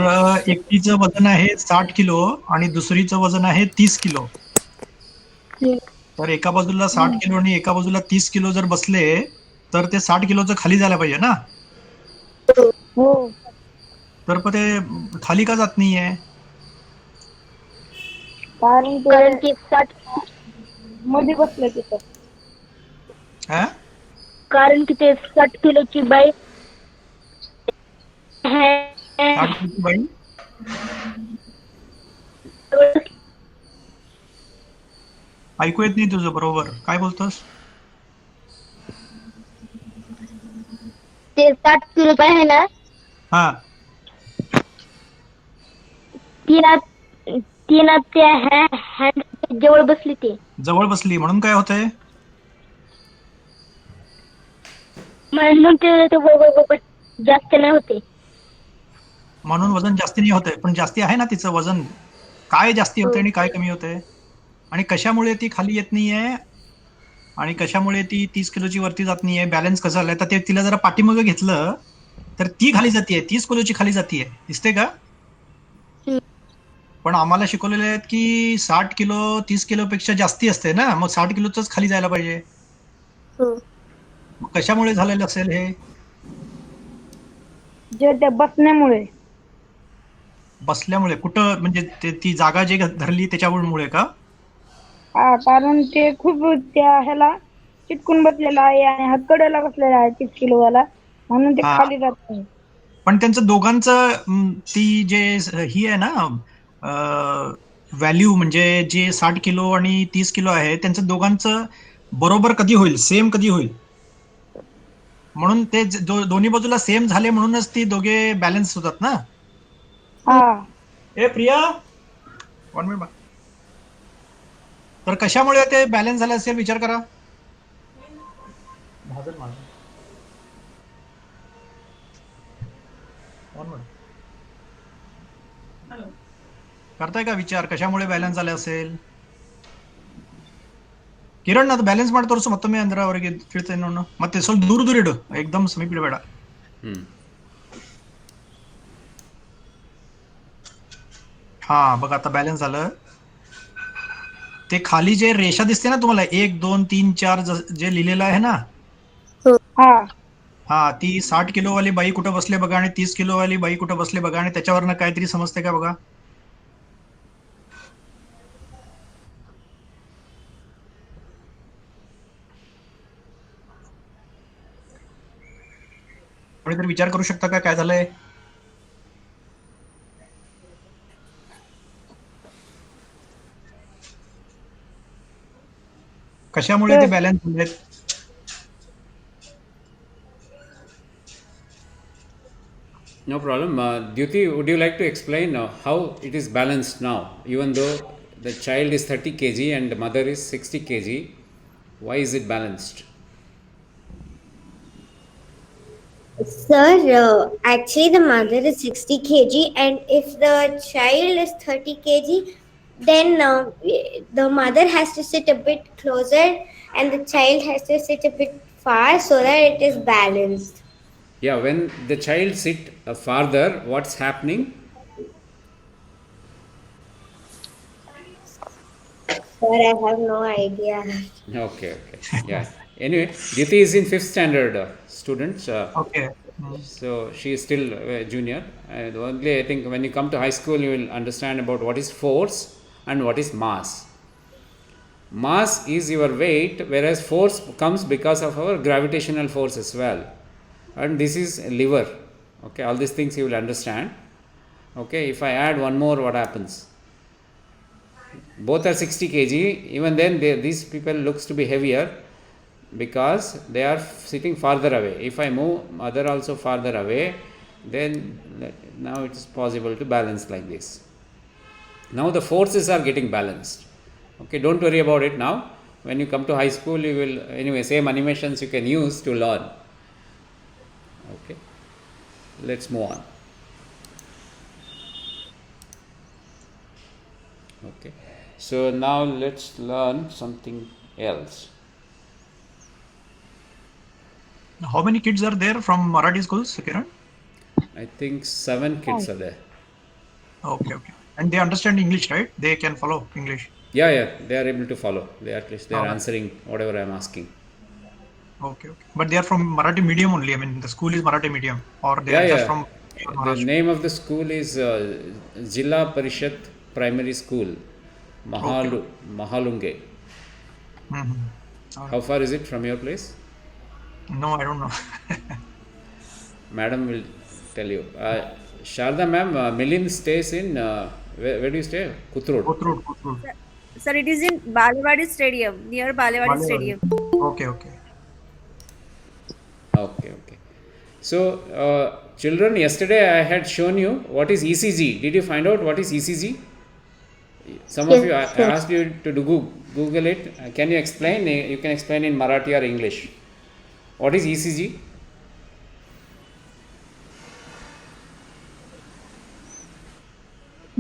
एकटीचं वजन आहे 60 किलो आणि दुसरीचं वजन आहे 30 किलो. तर एका बाजूला 60 किलो आणि एका बाजूला 30 किलो जर बसले तर ते 60 किलोचं खाली जायला पाहिजे ना? हो. तर पण ते खाली का जात नाहीये? कारण की 60 मध्ये बसले तिथं. कारण की ते 60 किलोची बाई आहे. 60 किलोची बाई ऐकू येत नाही तुझं बरोबर. काय बोलतोस? ते 60 किलो आहे ना? हा. तीन त्या हँड जवळ बसली, ते जवळ बसली म्हणून काय होतंय? म्हणून ते जास्त नाही होते. म्हणून वजन जास्ती नाही होते, पण जास्ती आहे ना तिचं वजन. काय जास्ती होते आणि काय कमी होते, आणि कशामुळे ती खाली येत नाहीये, आणि कशामुळे ती 30 किलोची वरती जात नाहीये, बॅलन्स कसं झालंय. तर ते तिला जरा पाठीमागं घेतलं तर ती खाली जातीये, 30 किलोची खाली जातीये, दिसते का? पण आम्हाला शिकवलेले आहेत की 60 किलो 30 किलो पेक्षा जास्ती असते ना, मग 60 किलोच खाली जायला पाहिजे. मग कशामुळे झालेलं असेल हे? जे त्या बसण्यामुळे. बसल्यामुळे कुठं, म्हणजे ती जागा जे धरली त्याच्यामुळे का? हा, कारण ते खूप त्या ह्याला चिटकून बसलेला आहे आणि हा कडेला बसलेला आहे 30 किलोवाला, म्हणून ते हा. खाली जात नाही. पण त्यांचं दोघांचं ती जे ही आहे ना व्हॅल्यू, म्हणजे जे 60 किलो आणि 30 किलो आहे, त्यांचं दोघांचं बरोबर कधी होईल, सेम कधी होईल. म्हणून ते दोन्ही बाजूला सेम झाले म्हणूनच ती दोघे बॅलन्स होतात ना. हा, ए प्रिया, 1 मिनिट. तर कशामुळे ते बॅलन्स झाले असेल विचार करा. करताय का विचार, कशामुळे ಬ್ಯಾಲೆನ್ಸ್ झाले असेल? ಕಿರಣ್, ಅದು ಬ್ಯಾಲೆನ್ಸ್ ಮಾಡಿ ತೋರಿಸು ಮತ್ತೊಮ್ಮೆ, ಅಂದ್ರೆ ಅವರಿಗೆ ತಿಳಿತೇನೆ ನೋಡು. ಮತ್ತೆ ಸ್ವಲ್ಪ ದೂರ ದೂರ ಇಡು, एकदम ಸಮೀಪ ಇಡಬೇಡ. हा बघ, आता बॅलन्स झालं. ते खाली जे रेषा दिसते ना तुम्हाला, 1 2 3 4 जे लिहिलेलं आहे ना, हा, ती 60 किलो वाली बाई कुठं बसले बघा आणि 30 किलो वाली बाई कुठं बसले बघा, आणि त्याच्यावरनं काहीतरी समजते का बघा. कोणीतरी विचार करू शकता का काय झालंय? कशामुळे ते बॅलन्स झालेत? No problem. Dyuti, would you like to explain how it is balanced now? Even though the child is 30 kg and the mother is 60 kg, why is it balanced? Sir, actually the mother is 60 kg and if the child is 30 kg, then the mother has to sit a bit closer and the child has to sit a bit far so that it is balanced. Yeah, when the child sit farther, what's happening? Sir, I have no idea. Okay. Yeah. Anyway, Dyuti is in 5th standard student. Okay. So she is still junior. Only I think when you come to high school, you will understand about what is force and what is mass. Mass is your weight, whereas force comes because of our gravitational force as well. And this is liver. Okay, all these things you will understand. Okay, if I add one more, what happens? Both are 60 kg. Even then, these people looks to be heavier because they are sitting farther away. If I move mother also farther away, then now it is possible to balance like this. Now the forces are getting balanced. Okay, don't worry about it now. When you come to high school, you will, anyway, same animations you can use to learn. Okay, let's move on. Okay, so now let's learn something else. How many kids are there from Marathi schools, Kiran? I think 7 kids are there. Okay. And they understand English, right? They can follow English. Yeah, they are able to follow. At least they are answering whatever I am asking. Okay. But they are from Marathi medium only. I mean, the school is Marathi medium, or they are just from The name of the school is Jilla Parishad Primary School, Mahalunge. How far is it from your place? No, I don't know. Madam will tell you. Sharda ma'am, Milind stays in, where do you stay? Kutrod. Sir, it is in Balewadi Stadium, near Balewadi Stadium. Okay. So, children, yesterday I had shown you what is ECG. Did you find out what is ECG? Some of you, I asked you to Google it. Can you explain? You can explain in Marathi or English. What is ECG?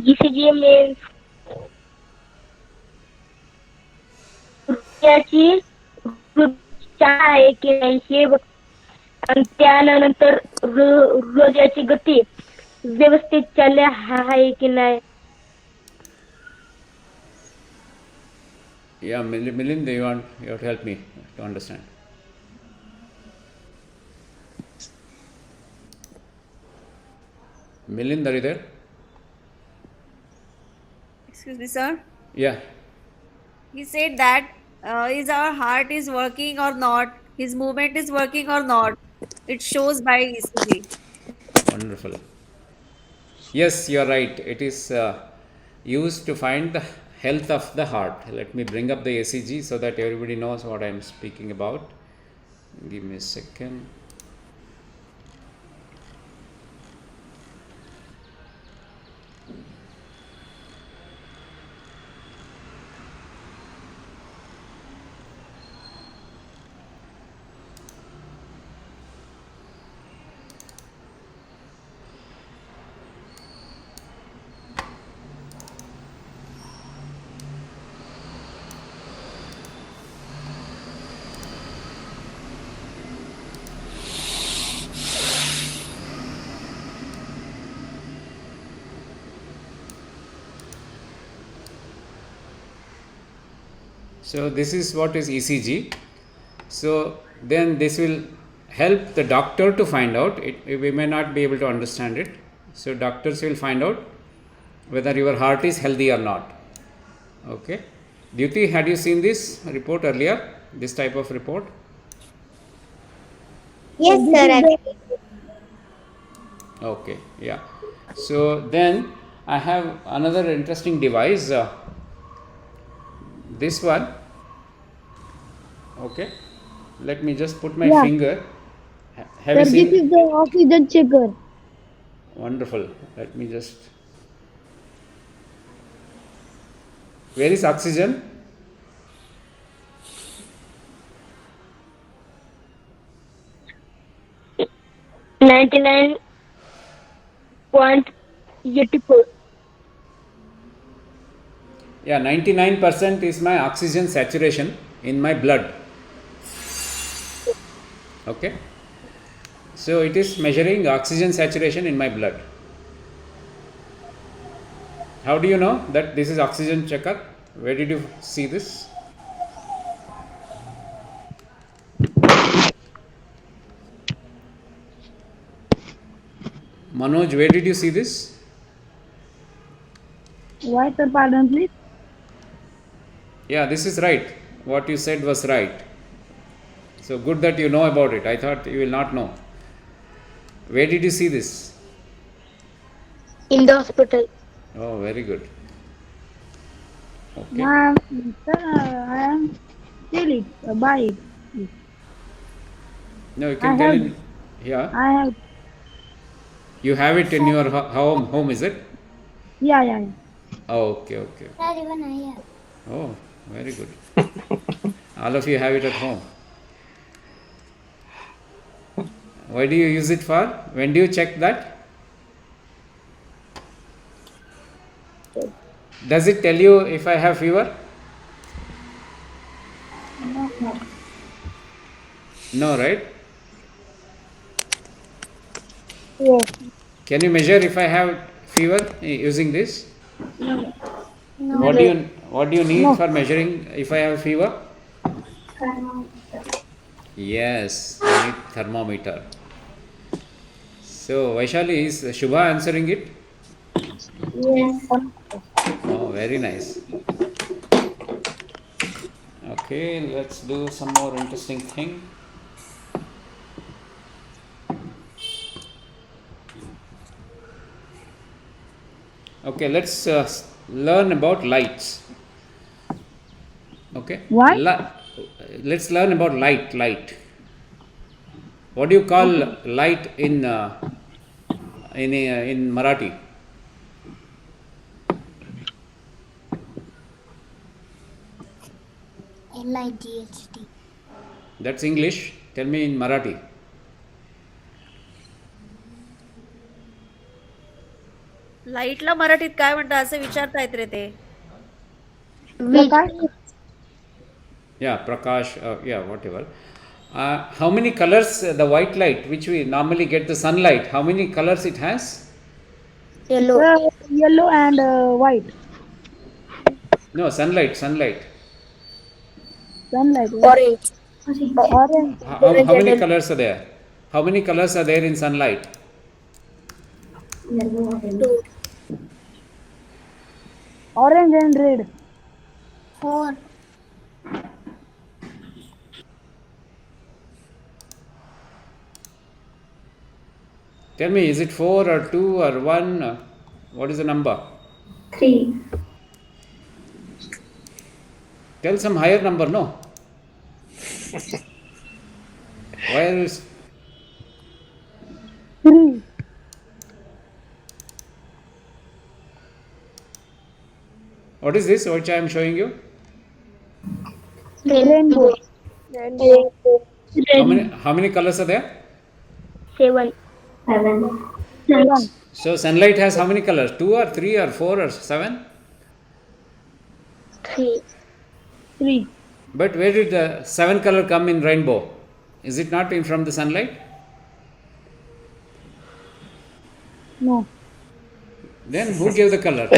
ECG means हृदयाची चाल आहे की नाही हे बघ, आणि त्यानंतर हृदयाची गती व्यवस्थित चालली आहे की नाही. Yeah, Milind, you have to help me to understand. Milind, are you there? Excuse me, sir. Yeah. He said that is our heart is working or not, his movement is working or not. It shows by ECG. Wonderful. Yes, you are right. It is used to find the health of the heart. Let me bring up the ECG so that everybody knows what I am speaking about. Give me a second. So this is what is ECG. So then this will help the doctor to find out. We may not be able to understand it. So doctors will find out whether your heart is healthy or not. Okay. Dyuti, had you seen this report earlier? This type of report? Yes, sir. Actually. Okay. Yeah. So then I have another interesting device. This one. Okay. Let me just put my finger. Have you seen? This is the oxygen checker. Wonderful. Let me just. Where is oxygen? .84. Yeah, 99% is my oxygen saturation in my blood. Okay. So it is measuring oxygen saturation in my blood. How do you know that this is oxygen checker? Where did you see this? Manoj, where did you see this? Why, sir? Pardon, please. Yeah, this is right. What you said was right. So good that you know about it. I thought you will not know. Where did you see this? In the hospital. Oh, very good. Okay. Sir, I am still it, buy it. No, you can tell have it. Yeah. I have. You have it in your home, is it? Yeah. Oh, okay. Sir, even I have. Oh, very good. All of you have it at home. Why do you use it for? When do you check that? Does it tell you if I have fever? No, right? Yes. Can you measure if I have fever using this? No. What do you need for measuring if I have fever? Yes, I need thermometer. So Vaishali, is Shubha answering it? Yes. Oh, very nice. Okay, let's do some more interesting thing. Okay, let's learn about lights. Okay. What? Let's learn about light. What do you call light in Marathi? LIGHT. That's English. Tell me in Marathi. लाईटला मराठीत काय म्हणतात असं विचारतायत रे ते. Yeah, prakash, yeah, whatever. How many colors the white light which we normally get the sunlight, how many colors it has? Yellow and white. No, sunlight. Sunlight. Orange. Orange. How many colors are there? How many colors are there in sunlight? Orange and red. 4. Tell me, is it 4 or 2 or 1? What is the number? 3. Tell some higher number, no? Why are you... 3. What is this which I am showing you? Rainbow. How many colors are there? 7. 7. So sunlight has how many colors? 2 or 3 or 4 or 7? 3. 3. But where did the 7 color come in rainbow? Is it not in from the sunlight? No. Then who gave the color?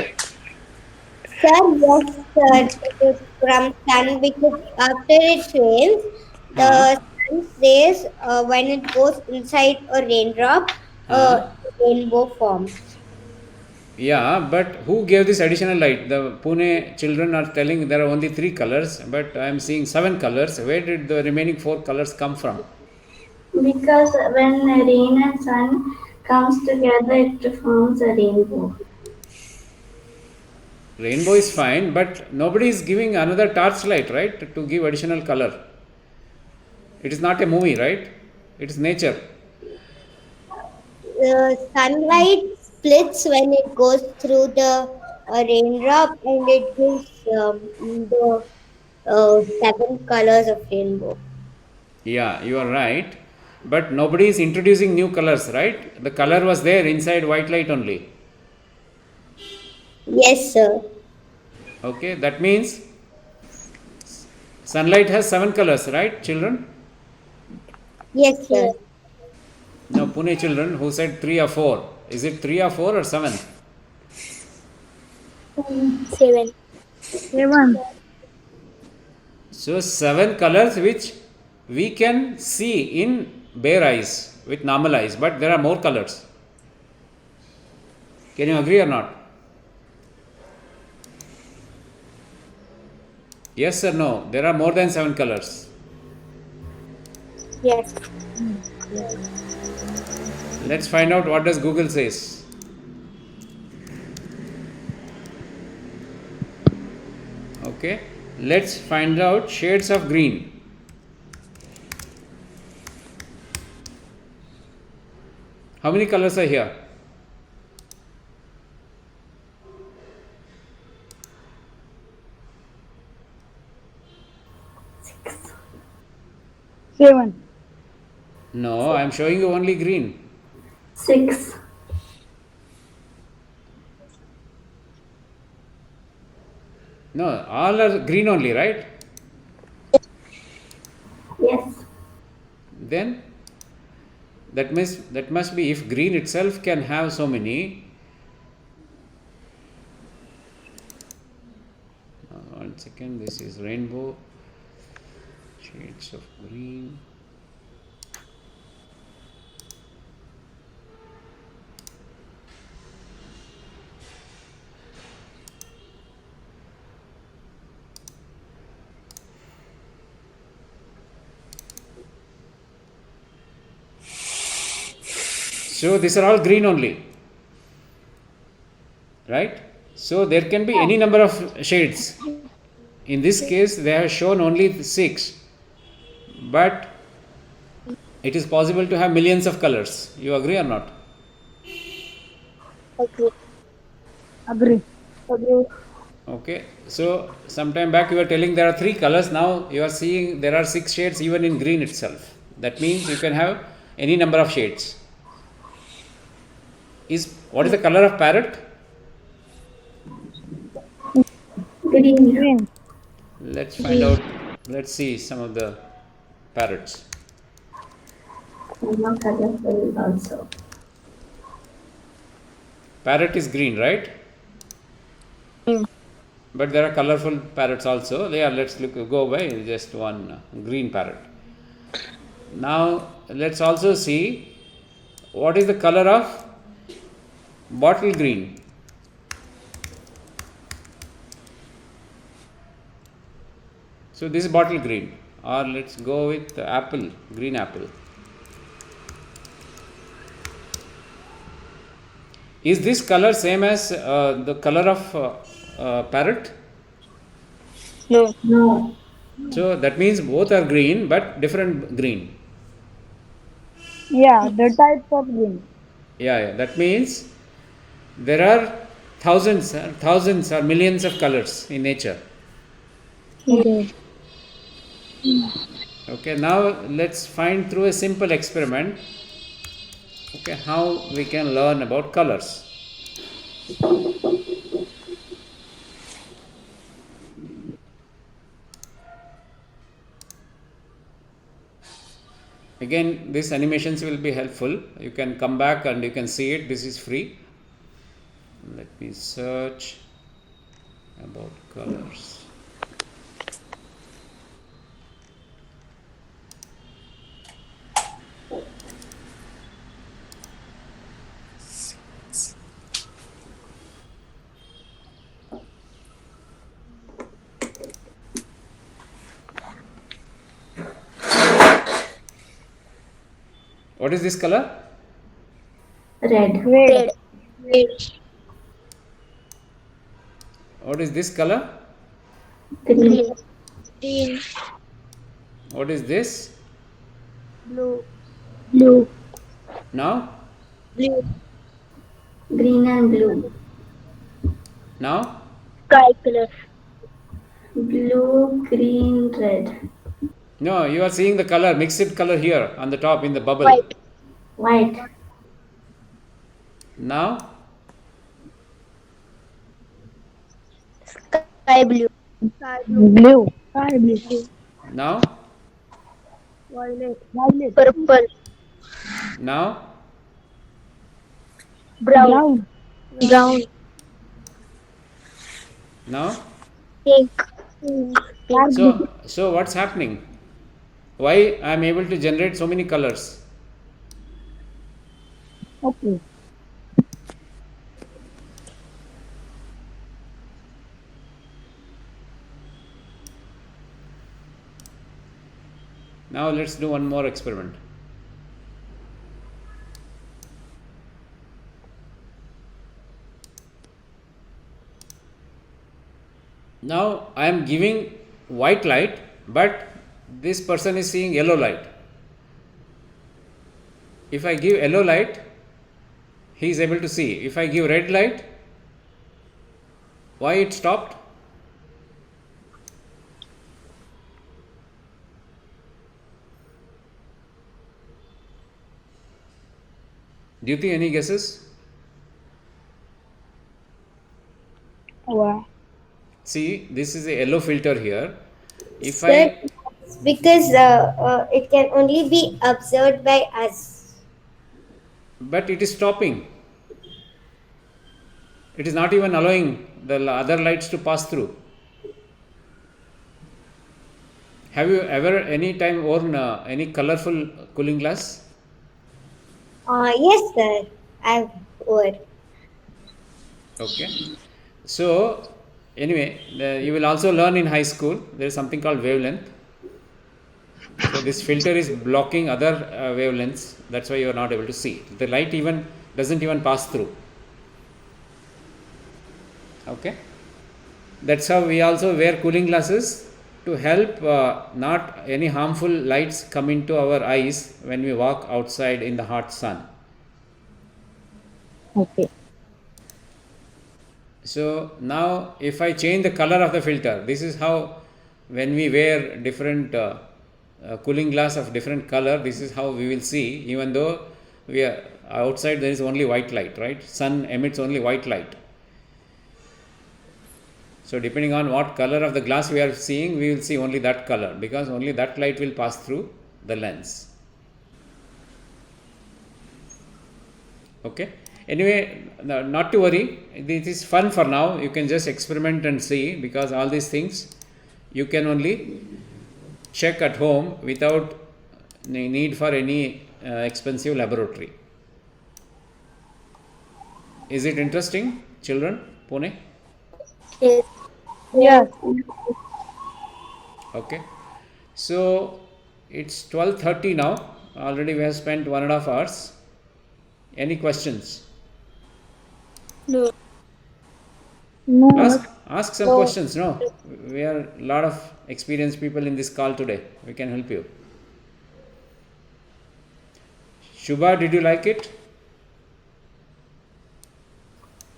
Sir, yes, sir. It is from sun because after it rains, the sun says when it goes inside a raindrop, rainbow forms. Yeah, but who gave this additional light? The Pune children are telling there are only 3 colors, but I am seeing 7 colors. Where did the remaining 4 colors come from? Because when rain and sun comes together, it forms a rainbow. Rainbow is fine, but nobody is giving another torchlight, right? To give additional color. It is not a movie, right? It is nature. Sunlight splits when it goes through the raindrop and it gives the 7 colors of rainbow. Yeah, you are right. But nobody is introducing new colors, right? The color was there inside white light only. Yes, sir. Okay, that means sunlight has 7 colors, right, children? Yes, sir. No, Pune children who said 3 or 4. Is it 3 or 4 or 7? 7. 7. So 7 colors which we can see in bare eyes with normal eyes, but there are more colors. Can you agree or not? Yes or no? There are more than 7 colors. Yes. Let's find out what does Google says. Okay, let's find out shades of green. How many colors are here? Seven. No, I am showing you only green. 6. No, all are green only, right? Yes. Then that must be, if green itself can have so many. One second, this is rainbow, shades of green. So these are all green only, right? So there can be any number of shades. In this case, they have shown only 6, but it is possible to have millions of colors. You agree or not? Agree. Agree. Agree. Okay. So sometime back you were telling there are 3 colors. Now you are seeing there are 6 shades even in green itself. That means you can have any number of shades. What is the color of parrot? Green. Let's find out. Let's see some of the parrots. Not colorful also. Parrot is green, right? But there are colorful parrots also. Yeah, let's go by just one green parrot. Now let's also see what is the color of bottle green. So this is bottle green, or let's go with the apple, green apple. Is this color same as the color of parrot? No. No. So that means both are green but different green. Yeah, the types of green. Yeah. That means there are thousands or millions of colors in nature. Okay. Okay, now let's find through a simple experiment, okay, how we can learn about colors. Again, these animations will be helpful. You can come back and you can see it. This is free. Let me search about colors. What is this color? Red. Red. What is this color? Green. Green. What is this? Blue. Blue. Now? Blue. Green and blue. Now? Sky color. Blue, green, red. No, you are seeing the color, mixed color here on the top in the bubble. White. White. Now? Sky blue. Blue. Sky blue. Now? Violet. Violet. Purple. Now? Brown. Brown. Now? Pink. So what's happening? Why I am able to generate so many colors? Okay. Now let's do one more experiment. Now I am giving white light, but this person is seeing yellow light. If I give yellow light, he is able to see. If I give red light, why it stopped? Duty, any guesses? Wow. See, this is a yellow filter here. If Sir, because it can only be observed by us. But it is stopping. It is not even allowing the other lights to pass through. Have you ever any time worn any colorful cooling glass? Yes, sir. I would. Okay. So, anyway, you will also learn in high school, there is something called wavelength. So, this filter is blocking other wavelengths, that's why you are not able to see. The light even doesn't even pass through. Okay. That's how we also wear cooling glasses to help not any harmful lights come into our eyes when we walk outside in the hot sun. Okay. So now if I change the color of the filter, this is how when we wear different cooling glass of different color, this is how we will see, even though we are outside there is only white light, right? Sun emits only white light. So depending on what color of the glass we are seeing, we will see only that color, because only that light will pass through the lens. Okay. Anyway, not to worry. This is fun for now. You can just experiment and see, because all these things you can only check at home without need for any expensive laboratory. Is it interesting, children? Pune? Yes. Yeah. Okay. So it's 12:30 now. Already we have spent 1.5 hours. Any questions? No. Ask some questions. No, we are a lot of experienced people in this call today. We can help you. Shubha, did you like it?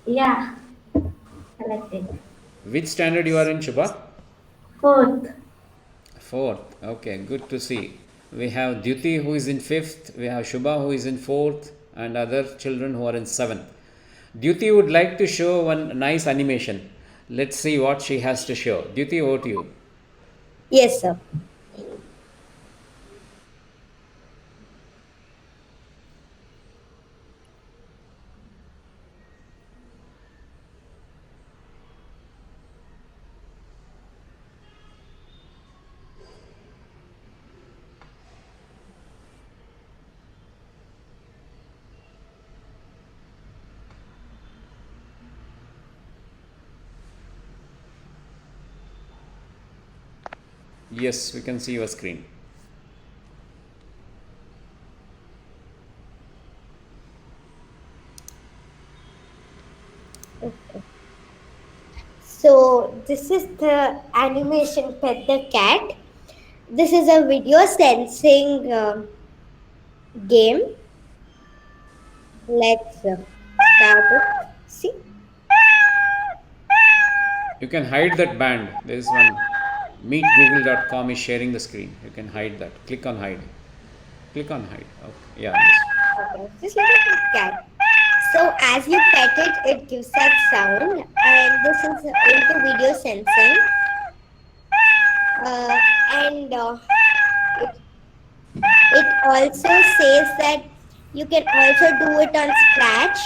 Yeah, I liked it. Which standard you are in, Shubha? Fourth. Fourth. Okay, good to see. We have Dyuti who is in 5th. We have Shubha who is in 4th, and other children who are in 7th. Dyuti would like to show one nice animation. Let's see what she has to show. Dyuti, over to you. Yes, sir. Yes, we can see your screen. Okay. So this is the animation Pet the Cat. This is a video sensing game. Let's start it. See? You can hide that band. There is one. meetgoogle.com is sharing the screen. You can hide that. Click on hide. Click on hide. Okay. Yeah. Okay. Just look at the cat. So as you pet it, it gives that sound, and this is into video sensing. It also says that you can also do it on Scratch.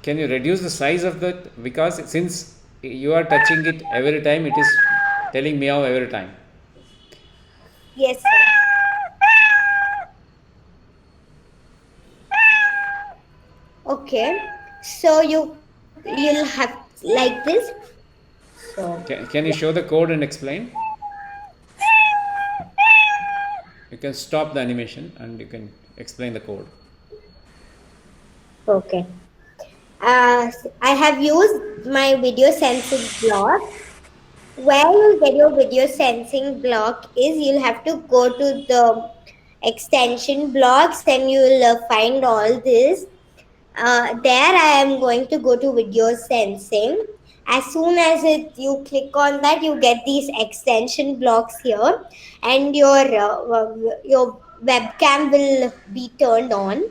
Can you reduce the size of that? Because since you are touching it every time, it is telling meow every time. Yes, sir. Okay, so you'll have like this. So Can you show the code and explain? You can stop the animation and you can explain the code. okay. I have used my video sensing block. Where you'll get your video sensing block is you'll have to go to the extension blocks, and you'll find all this. There I am going to go to video sensing. As soon as you click on that, you get these extension blocks here, and your webcam will be turned on.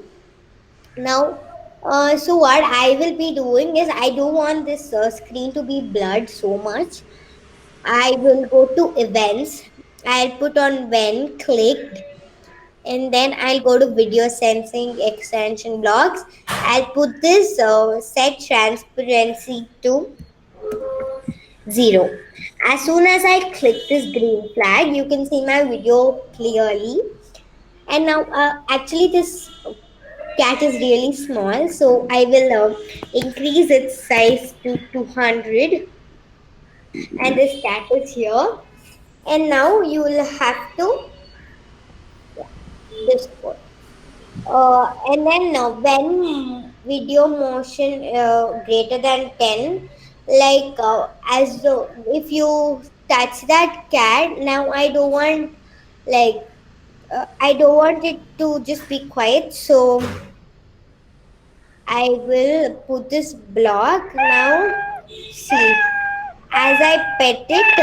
Now, so what I will be doing is, I don't want this screen to be blurred so much. I will go to events. I'll put on when clicked, and then I'll go to video sensing extension blocks. I'll put this set transparency to 0. As soon as I click this green flag, you can see my video clearly. And now actually this cat is really small, so I will increase its size to 200, and this cat is here. And now you will have to this code. And then when video motion greater than 10, like as though if you touch that cat, now I don't want it to just be quiet, so I will put this block. Now see, as I pet it,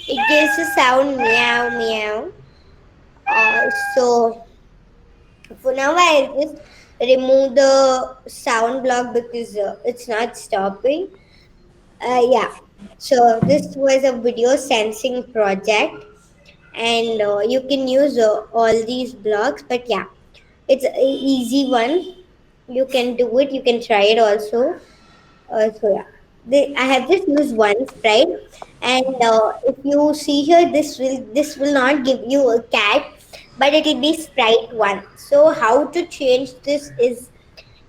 it gives a sound meow meow. So for now I'll just remove the sound block because it's not stopping. Yeah. So this was a video sensing project, and you can use all these blocks. But yeah, it's a easy one. You can do it. You can try it also. So yeah, I have just used one sprite, and if you see here, this will not give you a cat, but it will be sprite one. So how to change this is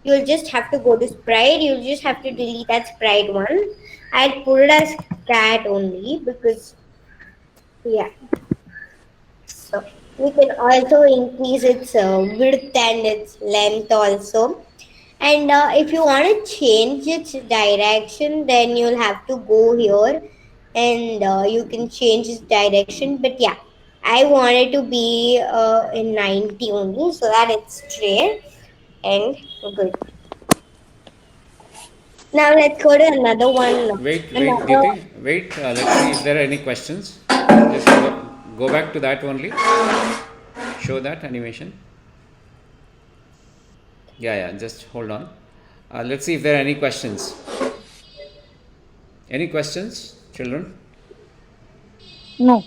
you'll just have to go to sprite. You'll just have to delete that sprite one. I'll put it as cat only because yeah. So we can also increase its width and its length also. And if you want to change its direction, then you'll have to go here and you can change its direction. But yeah, I want it to be in 90 only so that it's straight and good. Now let's go to another one. Wait, Another Duty, wait. Let's see if there are any questions. Just go back to that only. Show that animation. Yeah. Just hold on. Let's see if there are any questions. Any questions, children? No.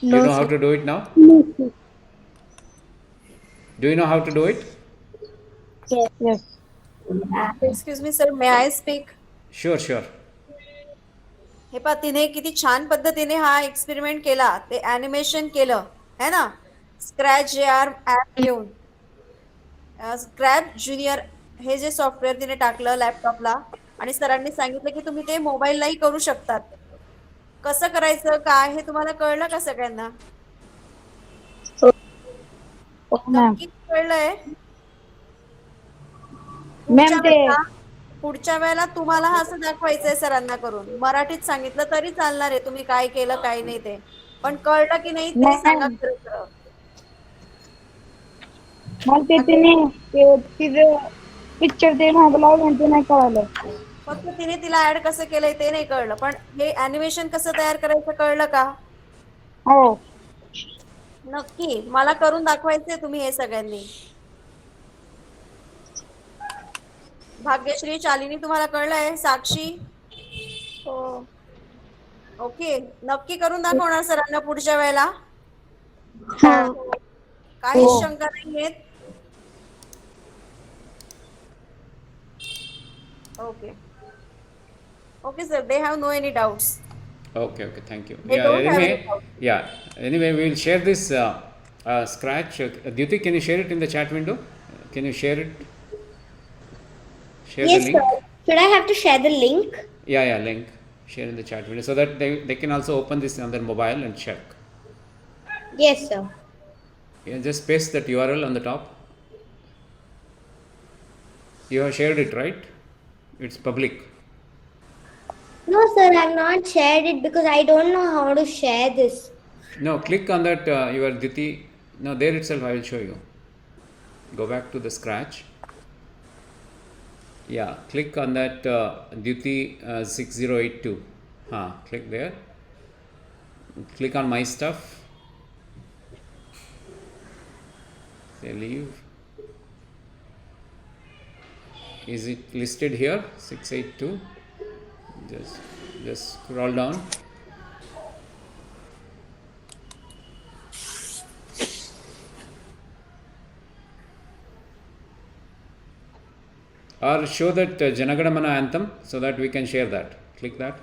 Do you know how to do it now? Do you know how to do it? Yes. Excuse me sir, may I speak? Sure. हे पहा, तिने किती छान पद्धतीने हा experiment केला, ते animation केलं है ना, स्क्रॅच JR ॲप घेऊन. स्क्रॅच ज्युनियर हे जे सॉफ्टवेअर तिने टाकलं लॅपटॉपला आणि सरांनी सांगितलं की तुम्ही ते मोबाईललाही करू शकतात. कसं करायचं काय हे तुम्हाला कळलं का सगळ्यांना? नक्की कळलंय? मॅम ते पुढच्या वेळेला तुम्हाला हा असं दाखवायचंय सरांना करून. मराठीत सांगितलं तरी चालणार आहे तुम्ही काय केलं काय नाही ते, पण कळलं की नाही ते सांगा खरं. मला ते तिचं पिक्चर ते मागं लावलं ते नाही कळालं. फक्त तिने तिला ऍड कसं केलंय ते नाही कळलं, पण हे ॲनिमेशन कसं तयार करायचं कळलं का? हो. नक्की मला करून दाखवायचंय तुम्ही हे सगळ्यांनी. भाग्यश्री, शालिनी तुम्हाला कळलंय? साक्षी? ओके, नक्की करून दाखवणार सरांना पुढच्या वेळेला? काही शंका नाहीयेत? Okay sir, they have no any doubts. Okay. Thank you. They don't have any doubt. Anyway, we will share this scratch. Duty, can you share it in the chat window? Can you share it? Share yes, the link. sir. Should I have to share the link? Yeah. Link. Share in the chat window so that they can also open this on their mobile and check. Yes, sir. Yeah, just paste that URL on the top. You have shared it, right? It's public. No, sir, I have not shared it because I don't know how to share this. No, click on that your Diti. No, there itself I will show you. Go back to the scratch. Yeah, click on that Duty 6082. Click there. Click on my stuff. Say leave. Is it listed here? 682. Just scroll down. Or show that Janagana Mana anthem so that we can share that. Click that.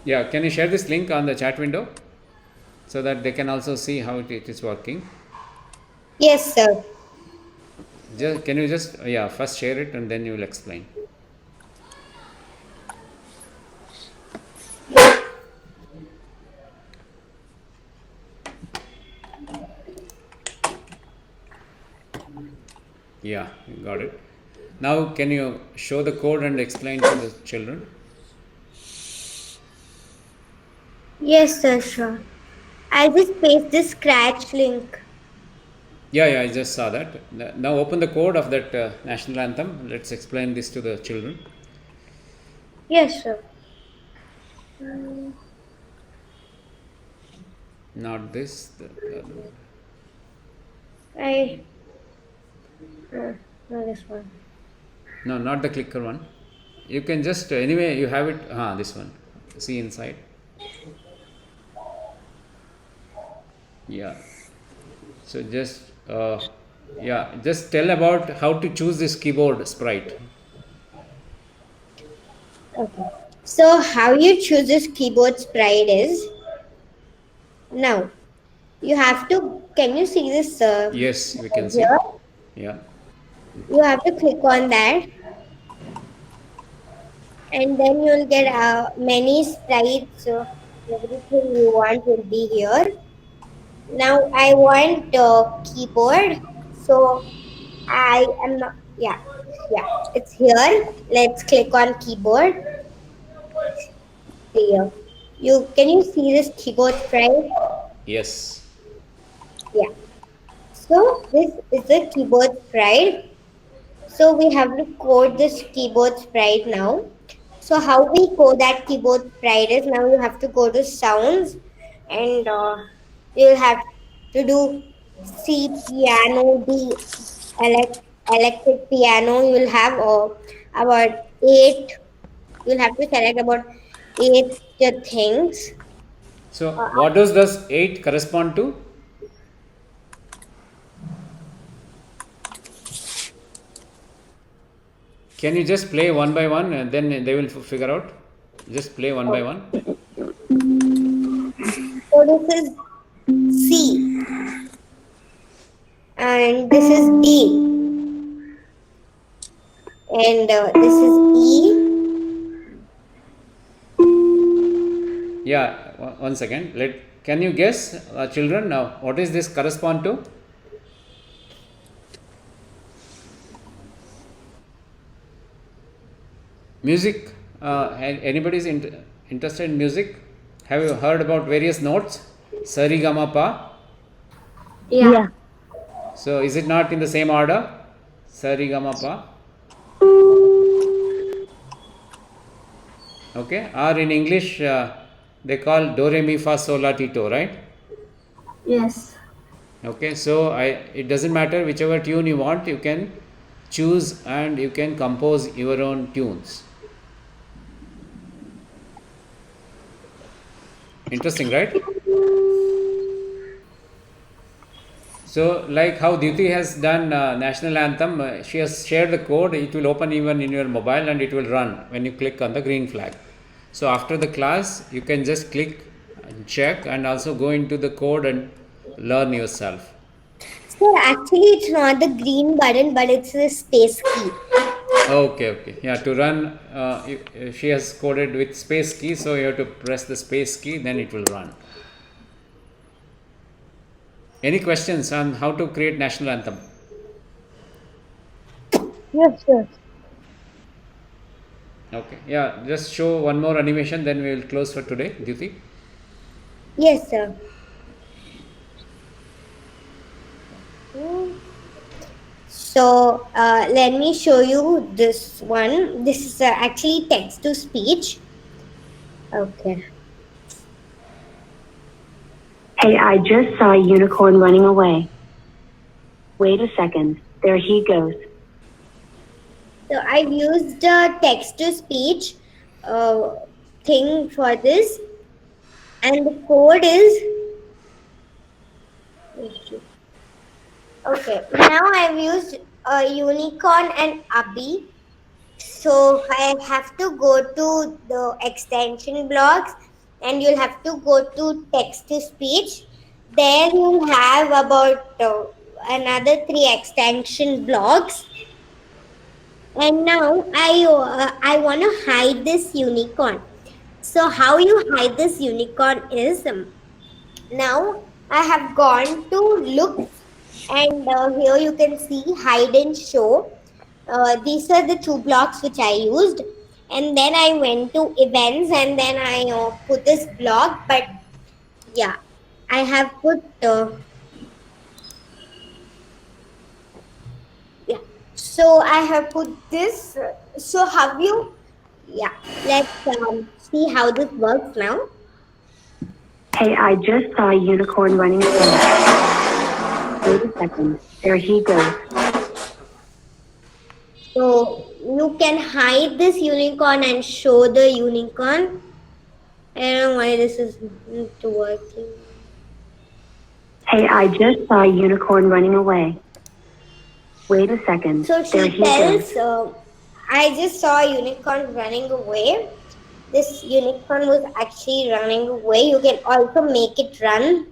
Yeah, can you share this link on the chat window so that they can also see how it is working? Yes, sir. Can you just first share it and then you will explain. Yeah, you got it. Now can you show the code and explain to the children? Yes, sir, sure. I'll just paste the scratch link. Yeah, I just saw that. Now open the code of that national anthem. Let's explain this to the children. Yes, sir. Not this. The other one. No, this one. No, not the clicker one. You can just anyway you have it. This one. See inside. Yeah. So just just tell about how to choose this keyboard sprite. Okay. So how you choose this keyboard sprite is, now you have to, can you see this? Yes, we can see. Here? Yeah. You have to click on that, and then you'll get many sprites. So everything you want will be here. Now I want keyboard, so I am not. Yeah, it's here. Let's click on keyboard. Here, can you see this keyboard sprite? Yes. Yeah. So this is the keyboard sprite. So we have to code this keyboard sprite now. So how we code that keyboard sprite is, now you have to go to sounds, and you'll have to do C piano, D electric piano. You'll have about 8. You'll have to select about 8 things. So what does this 8 correspond to? Can you just play one by one and then they will figure out? Just play one by one. So this is C, and this is D, and this is E. Yeah, one second. Can you guess, children, now what is this correspond to? Music. Anybody is interested in music? Have you heard about various notes? Sari Gama Pa. Yeah. So is it not in the same order? Sari Gama Pa. Okay. Or in English they call do re mi fa sol la ti do, right? Yes. Okay. So it doesn't matter whichever tune you want, you can choose and you can compose your own tunes. Interesting, right? So like how Dhyuti has done national anthem, she has shared the code. It will open even in your mobile and it will run when you click on the green flag. So after the class you can just click and check and also go into the code and learn yourself. So actually it's not the green button, but it's the space key. Okay. Yeah, to run, she has coded with space key, so you have to press the space key, then it will run. Any questions on how to create national anthem? Yes, sir. Okay, yeah, just show one more animation, then we will close for today. Dhyuti? Yes, sir. So let me show you this one. This is actually text to speech. Okay. Hey, I just saw a unicorn running away. Wait a second. There he goes. So I've used the text to speech thing for this, and the code is. Okay, now I've used a unicorn and Abhi. So I have to go to the extension blocks, and you'll have to go to text to speech. There you'll have about another 3 extension blocks. And now I want to hide this unicorn. So how you hide this unicorn is, now I have gone to look, and here you can see hide and show. These are the 2 blocks which I used, and then I went to events, and then I put this block. But yeah, I have put so I have put this. So have you? Yeah, let's see how this works now. Hey, I just saw a unicorn running away. Wait a second. There he goes. So you can hide this unicorn and show the unicorn. I don't know why this is not working. Hey, I just saw a unicorn running away. Wait a second. So There she he tells, goes. I just saw a unicorn running away. This unicorn was actually running away. You can also make it run.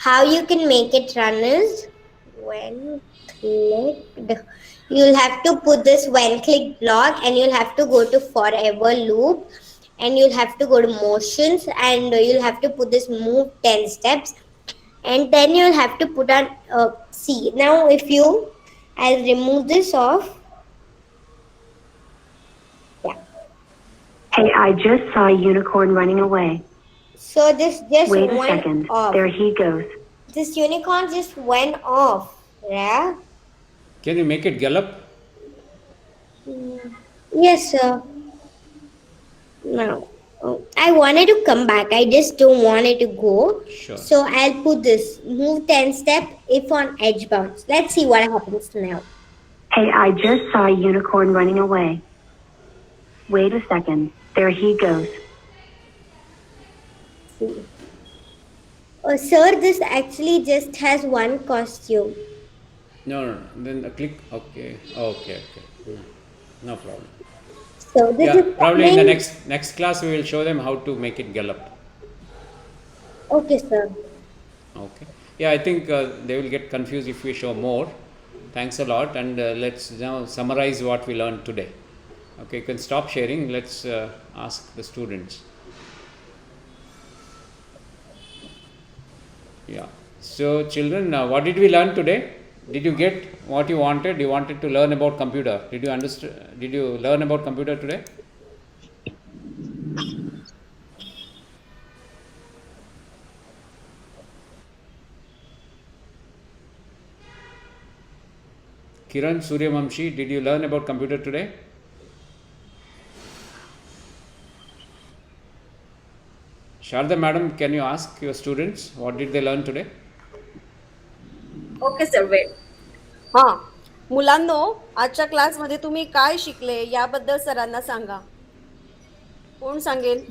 How you can make it run is, when clicked, you'll have to put this when click block, and you'll have to go to forever loop, and you'll have to go to motions, and you'll have to put this move 10 steps, and then you'll have to put on C. Now if you, I'll remove this off. Hey, I just saw a unicorn running away. So this just Wait a went second. off. There he goes. This unicorn just went off. Yeah. Can you make it gallop? Yes, sir. No. I wanted to come back. I just don't want it to go. Sure. So I'll put this move 10 step if on edge bounce. Let's see what happens now. Hey, I just saw a unicorn running away. Wait a second. There he goes. Sir, this actually just has one costume. No. Then click. Okay. No problem. So this Yeah, is probably in the coming- next class we will show them how to make it gallop. Okay, sir. Okay. Yeah, I think they will get confused if we show more. Thanks a lot, and let's now summarize what we learned today. Okay, you can stop sharing. Let's ask the students. Yeah. So, children, what did we learn today? Did you get what you wanted? You wanted to learn about computer. Did you understand? Did you learn about computer today? Kiran Suryamamshi, did you learn about computer today? Sharda madam, can you ask your students what did they learn today? Okay sir, wait. हां, मुलांनो, आजच्या क्लासमध्ये तुम्ही काय शिकले याबद्दल सरांना सांगा. कोण सांगेल?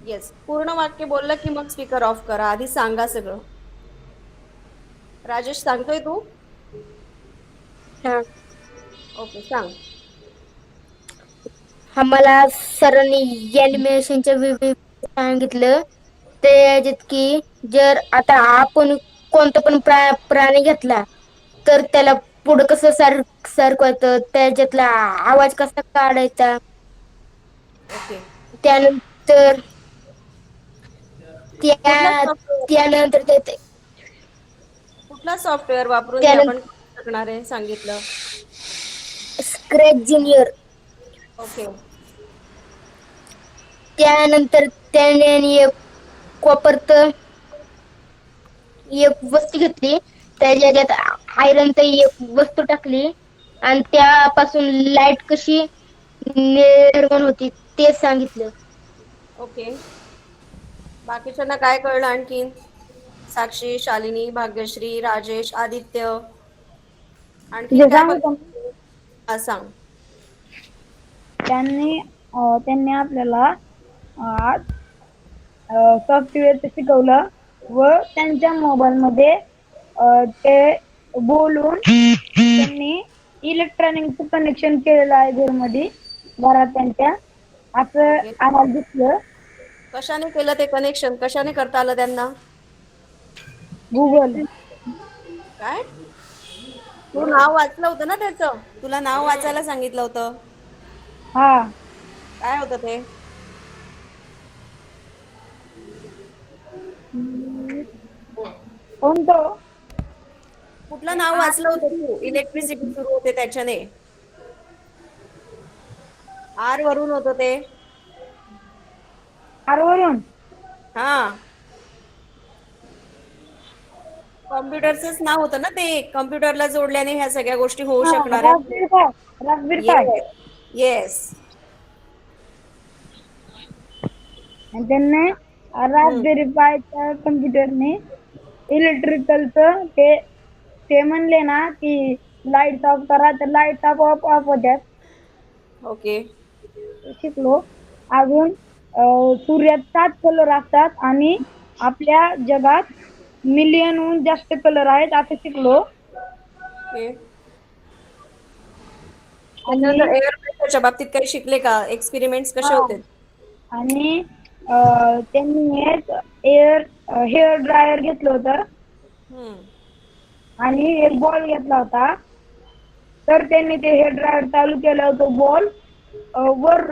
येस, पूर्ण वाक्य बोललं की मग स्पीकर ऑफ करा. आधी सांगा सगळं. राजेश, सांगतोय तू? ओके, सांग. आम्हाला सरांनी ॲनिमेशनच्या सांगितलं त्याच्यात की जर आता आपण कोणता पण प्राणी घेतला तर त्याला पुढं कसं सरकवायचं, त्याच्यातला आवाज कसा काढायचा. ओके. त्यानंतर त्यानंतर ते कुठला सॉफ्टवेअर वापरून ते आपण शिकणार आहे सांगितलं. Scratch junior. ओके. त्यानंतर त्याने एक वापरत एक वस्तू घेतली, त्याच्यात आयरनची एक वस्तू टाकली आणि त्यापासून लाईट कशी निर्माण होती ते सांगितलं. ओके. बाकीच्यांना काय कळलं आणखीन? साक्षी, शालिनी, भाग्यश्री, राजेश, आदित्य, आणखी काय? सांग. त्यांनी आपल्याला सॉफ्टवेअर शिकवलं व त्यांच्या मोबाईल मध्ये ते बोलून त्यांनी इलेक्ट्रॉनिकचं कनेक्शन केलेलं आहे घरात त्यांच्या, असं आम्हाला दिसलं. कशाने केलं ते कनेक्शन? कशाने करता आलं त्यांना? गुगल. काय तू नाव वाचलं होतं ना त्याचं, तुला नाव वाचायला सांगितलं होतं, हा. काय होतं ते? कोणतं? कुठलं नाव वाचलं होतं तू? इलेक्ट्रिसिटी सुरू होते त्याच्याने, आर वरून होतं ते. वरून. हा, कॉम्प्युटरचंच नाव होतं ना ते. कॉम्प्युटरला जोडल्याने ह्या सगळ्या गोष्टी होऊ शकणार रास्पबेरी पाय. रास्पबेरी पाय. येस. आणि त्यांनी रास्पबेरी पायच्या कम्प्युटरने इलेक्ट्रिकलचं ते म्हणले ना की लाईट ऑफ करा, तर लाईट ऑफ होत्यात. ओके. शिकलो. अजून सूर्यात 7 कलर असतात आणि आपल्या जगात मिलियनहून जास्त कलर आहेत असं शिकलो. त्याच्यानंतर एअर प्रेशरच्या बाबतीत काही शिकले का? एक्सपेरिमेंट्स कसे होते? आणि त्यांनी एक हेअर ड्रायर घेतलं होतं आणि एक बॉल घेतला होता. तर त्यांनी ते हेअर ड्रायर चालू केलं होतं, बॉल वर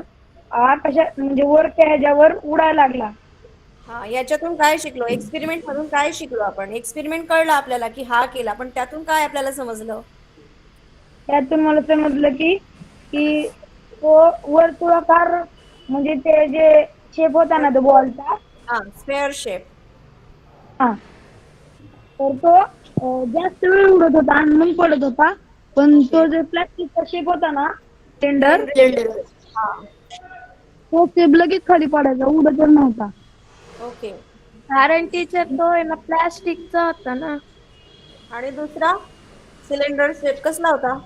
आकाशात म्हणजे वरच्या ह्याच्यावर उडायला लागला. हा, याच्यातून काय शिकलो? एक्सपेरिमेंट मधून काय शिकलो आपण? एक्सपेरिमेंट कळलं आपल्याला की हा केला, पण त्यातून काय आपल्याला समजलं? त्यातून मला समजलं की तो वर्तुळाकार म्हणजे ते जे शेप होता ना तो बॉलचा, हा, स्फेअर शेप. हा, तर तो जास्त वेळ उडत होता आणि मग पडत होता. पण तो जो प्लास्टिकचा शेप होता ना, सिलेंडर, तो शेप लगेच खाली पडायचा, उडतच नव्हता. ओके. कारण टीचर तो आहे ना प्लास्टिकचा होता ना. आणि दुसरा सिलेंडर शेप कसला होता?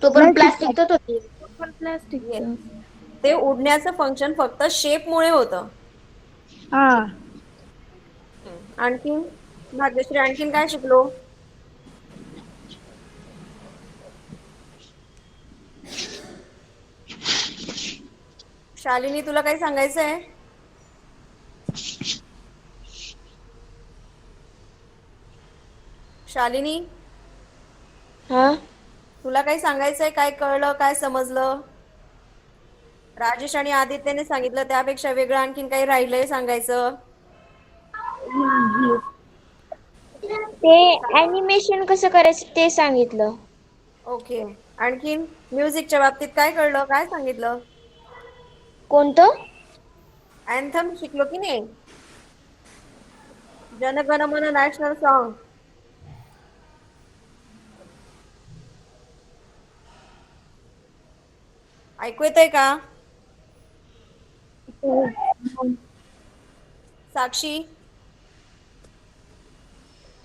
तो पण प्लास्टिकचाच होता. पण प्लास्टिकचा. ते उडण्याचं फंक्शन फक्त शेप मुळे होतं. हा. आणखीन भाग्यश्री, आणखीन काय शिकलो? शालिनी, तुला काही सांगायचं आहे? शालिनी, हा, तुला काही सांगायचंय? काय कळलं, काय समजलं? राजेश आणि आदित्यने सांगितलं त्यापेक्षा वेगळं आणखीन काही राहिलंय सांगायचं? ते ॲनिमेशन कसं करायचं ते सांगितलं. ओके. आणखीन म्युझिकच्या बाबतीत काय कळलं, काय सांगितलं? कोणतं? अँथम शिकलो की नाही? जनगण मन नॅशनल सॉन्ग. ऐकू येतंय का? साक्षी,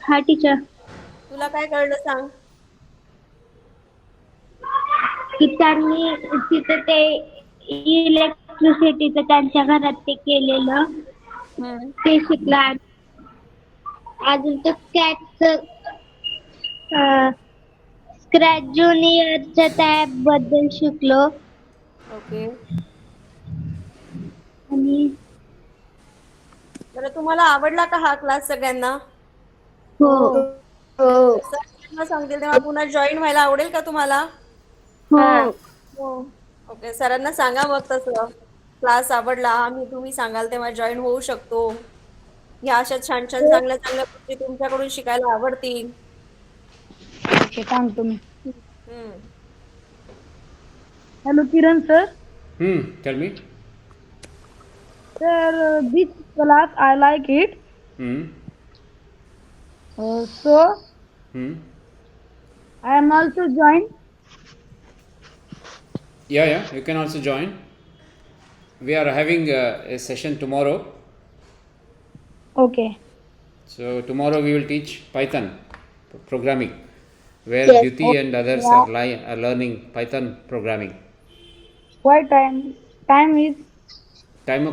हा टीचर. तुला काय कळलं सांग? की त्यांनी तिथं ते इलेक्ट्रिसिटीचं त्यांच्या घरात ते केलेलं ते शिकलं. अजून ते स्क्रॅच ज्युनियरच्या त्याबद्दल शिकलो. ओके. आणि बरं, तुम्हाला आवडला का हा क्लास सगळ्यांना? हो. सर सांगतील तेव्हा पुन्हा जॉईन व्हायला आवडेल का तुम्हाला? हो. ओके, सरांना सांगा मग तसं. क्लास आवडला, तुम्ही सांगाल तेव्हा जॉईन होऊ शकतो. ह्या अशा छान छान चांगल्या चांगल्या गोष्टी तुमच्याकडून शिकायला आवडतील. ओके, सांगतो मी. Hello Kiran sir. Tell me. Sir, this class I like it. So I am also join. Yeah, you can also join. We are having a session tomorrow. Okay. So tomorrow we will teach Python programming, where Yes. Duty and others are learning Python programming. What time? Time is? Time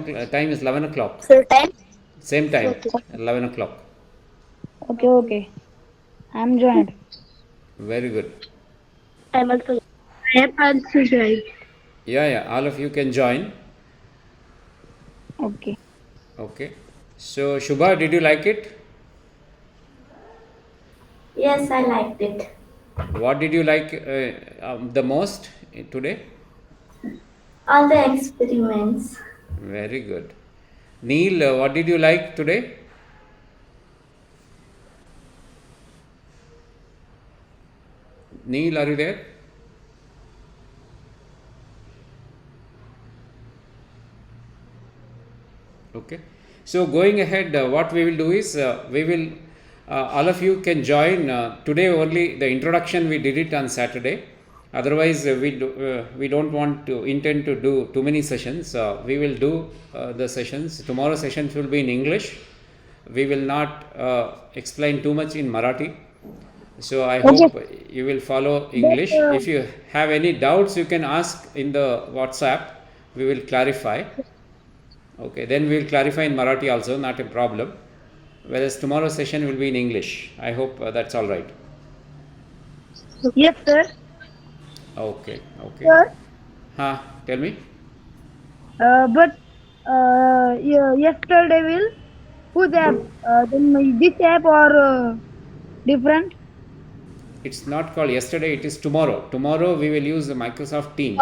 is 11 o'clock. Sir, time? Same time, Okay. 11 o'clock. Okay. I am joined. Very good. I am also joined. Yeah, all of you can join. Okay. So Shubha, did you like it? Yes, I liked it. What did you like the most today? All the experiments. Very good. Neil, what did you like today? Neil, are you there? Okay. So going ahead, what we will do is we will all of you can join today. Only the introduction we did it on Saturday. Otherwise, we don't want to intend to do too many sessions. We will do the sessions. Tomorrow sessions will be in English. We will not explain too much in Marathi. So I hope you will follow English. If you have any doubts, you can ask in the WhatsApp. We will clarify. Okay, then we will clarify in Marathi also, not a problem. Whereas tomorrow's session will be in English. I hope that's all right. Yes, sir. Okay, okay. Sir, Tell me. but yesterday will whose app? This app or different? It's not called yesterday, it is tomorrow. Tomorrow we will use the Microsoft Teams.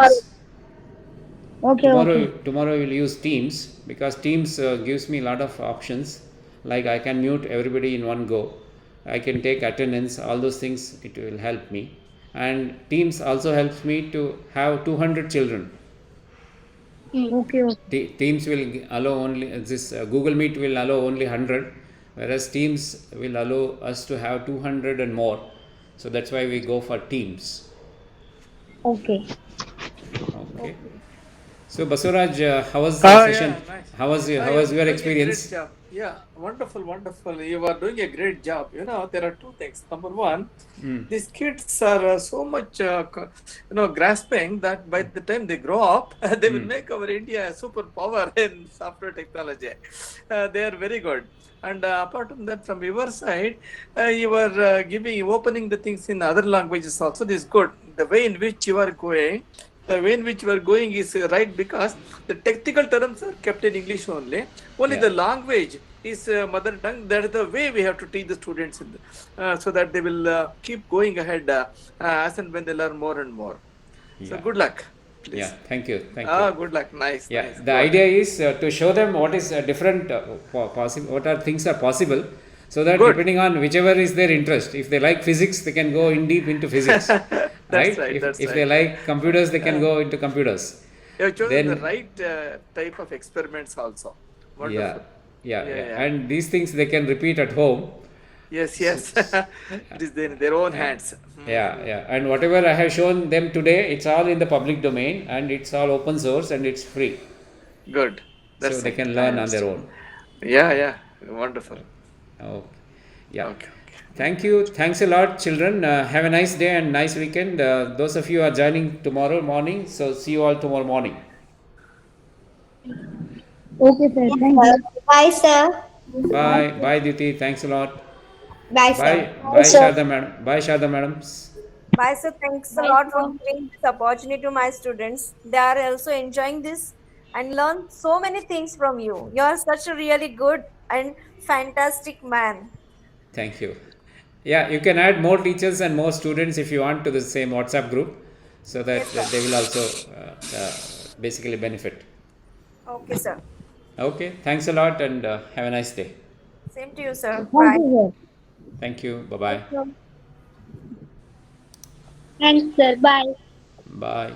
Okay, okay. Tomorrow we will use Teams because Teams gives me a lot of options. Like I can mute everybody in one go. I can take attendance, all those things, it will help me. And Teams also helps me to have 200 children. Okay, okay. Teams will allow only this Google Meet will allow only 100, whereas Teams will allow us to have 200 and more. So that's why we go for Teams. Okay. Okay. So Basuraj, how was the session? Nice. How was your Doing a experience? great job. Yeah, wonderful, wonderful. You are doing a great job. You know, there are two things. Number one, these kids are so much, grasping that by the time they grow up, they will make our India a superpower in software technology. They are very good. And apart from that, from your side, you are opening the things in other languages also. This is good. The way in which you are going. The way in which you are going is right because the technical terms are kept in English only. Only the language is mother tongue. That is the way we have to teach the students so that they will keep going ahead as and when they learn more and more. So good luck. Please. Yeah, thank you. Good luck. Nice. Yeah, nice. the idea is to show them what is different, possible, what are things are possible. So that depending on whichever is their interest, if they like physics, they can go in deep into physics. That's right? right. If they like computers, they can go into computers. You have chosen the right type of experiments also. Wonderful. Yeah. And these things they can repeat at home. Yes. It is in their own hands. Yeah. And whatever I have shown them today, it's all in the public domain and it's all open source and it's free. Good. So they can learn on their own. Yeah. Wonderful. Okay. Yeah. Okay. Thank you. Thanks a lot, children. Have a nice day and nice weekend. Those of you are joining tomorrow morning, so see you all tomorrow morning. Okay, sir. Thank you. Bye, sir. Bye, Diti. Thanks a lot. Bye, sir. Bye, Sharda madam. Bye, Sharda madam. Bye, sir. Thanks a lot for giving this opportunity to my students. They are also enjoying this and learn so many things from you. You are such a really good and fantastic man. Thank you. Yeah, you can add more teachers and more students if you want to the same WhatsApp group, so that they will also basically benefit. Okay, sir. Okay, thanks a lot and have a nice day. Same to you, sir. Thank you, sir. Thank you. Bye-bye. Thanks, sir. Bye. Bye.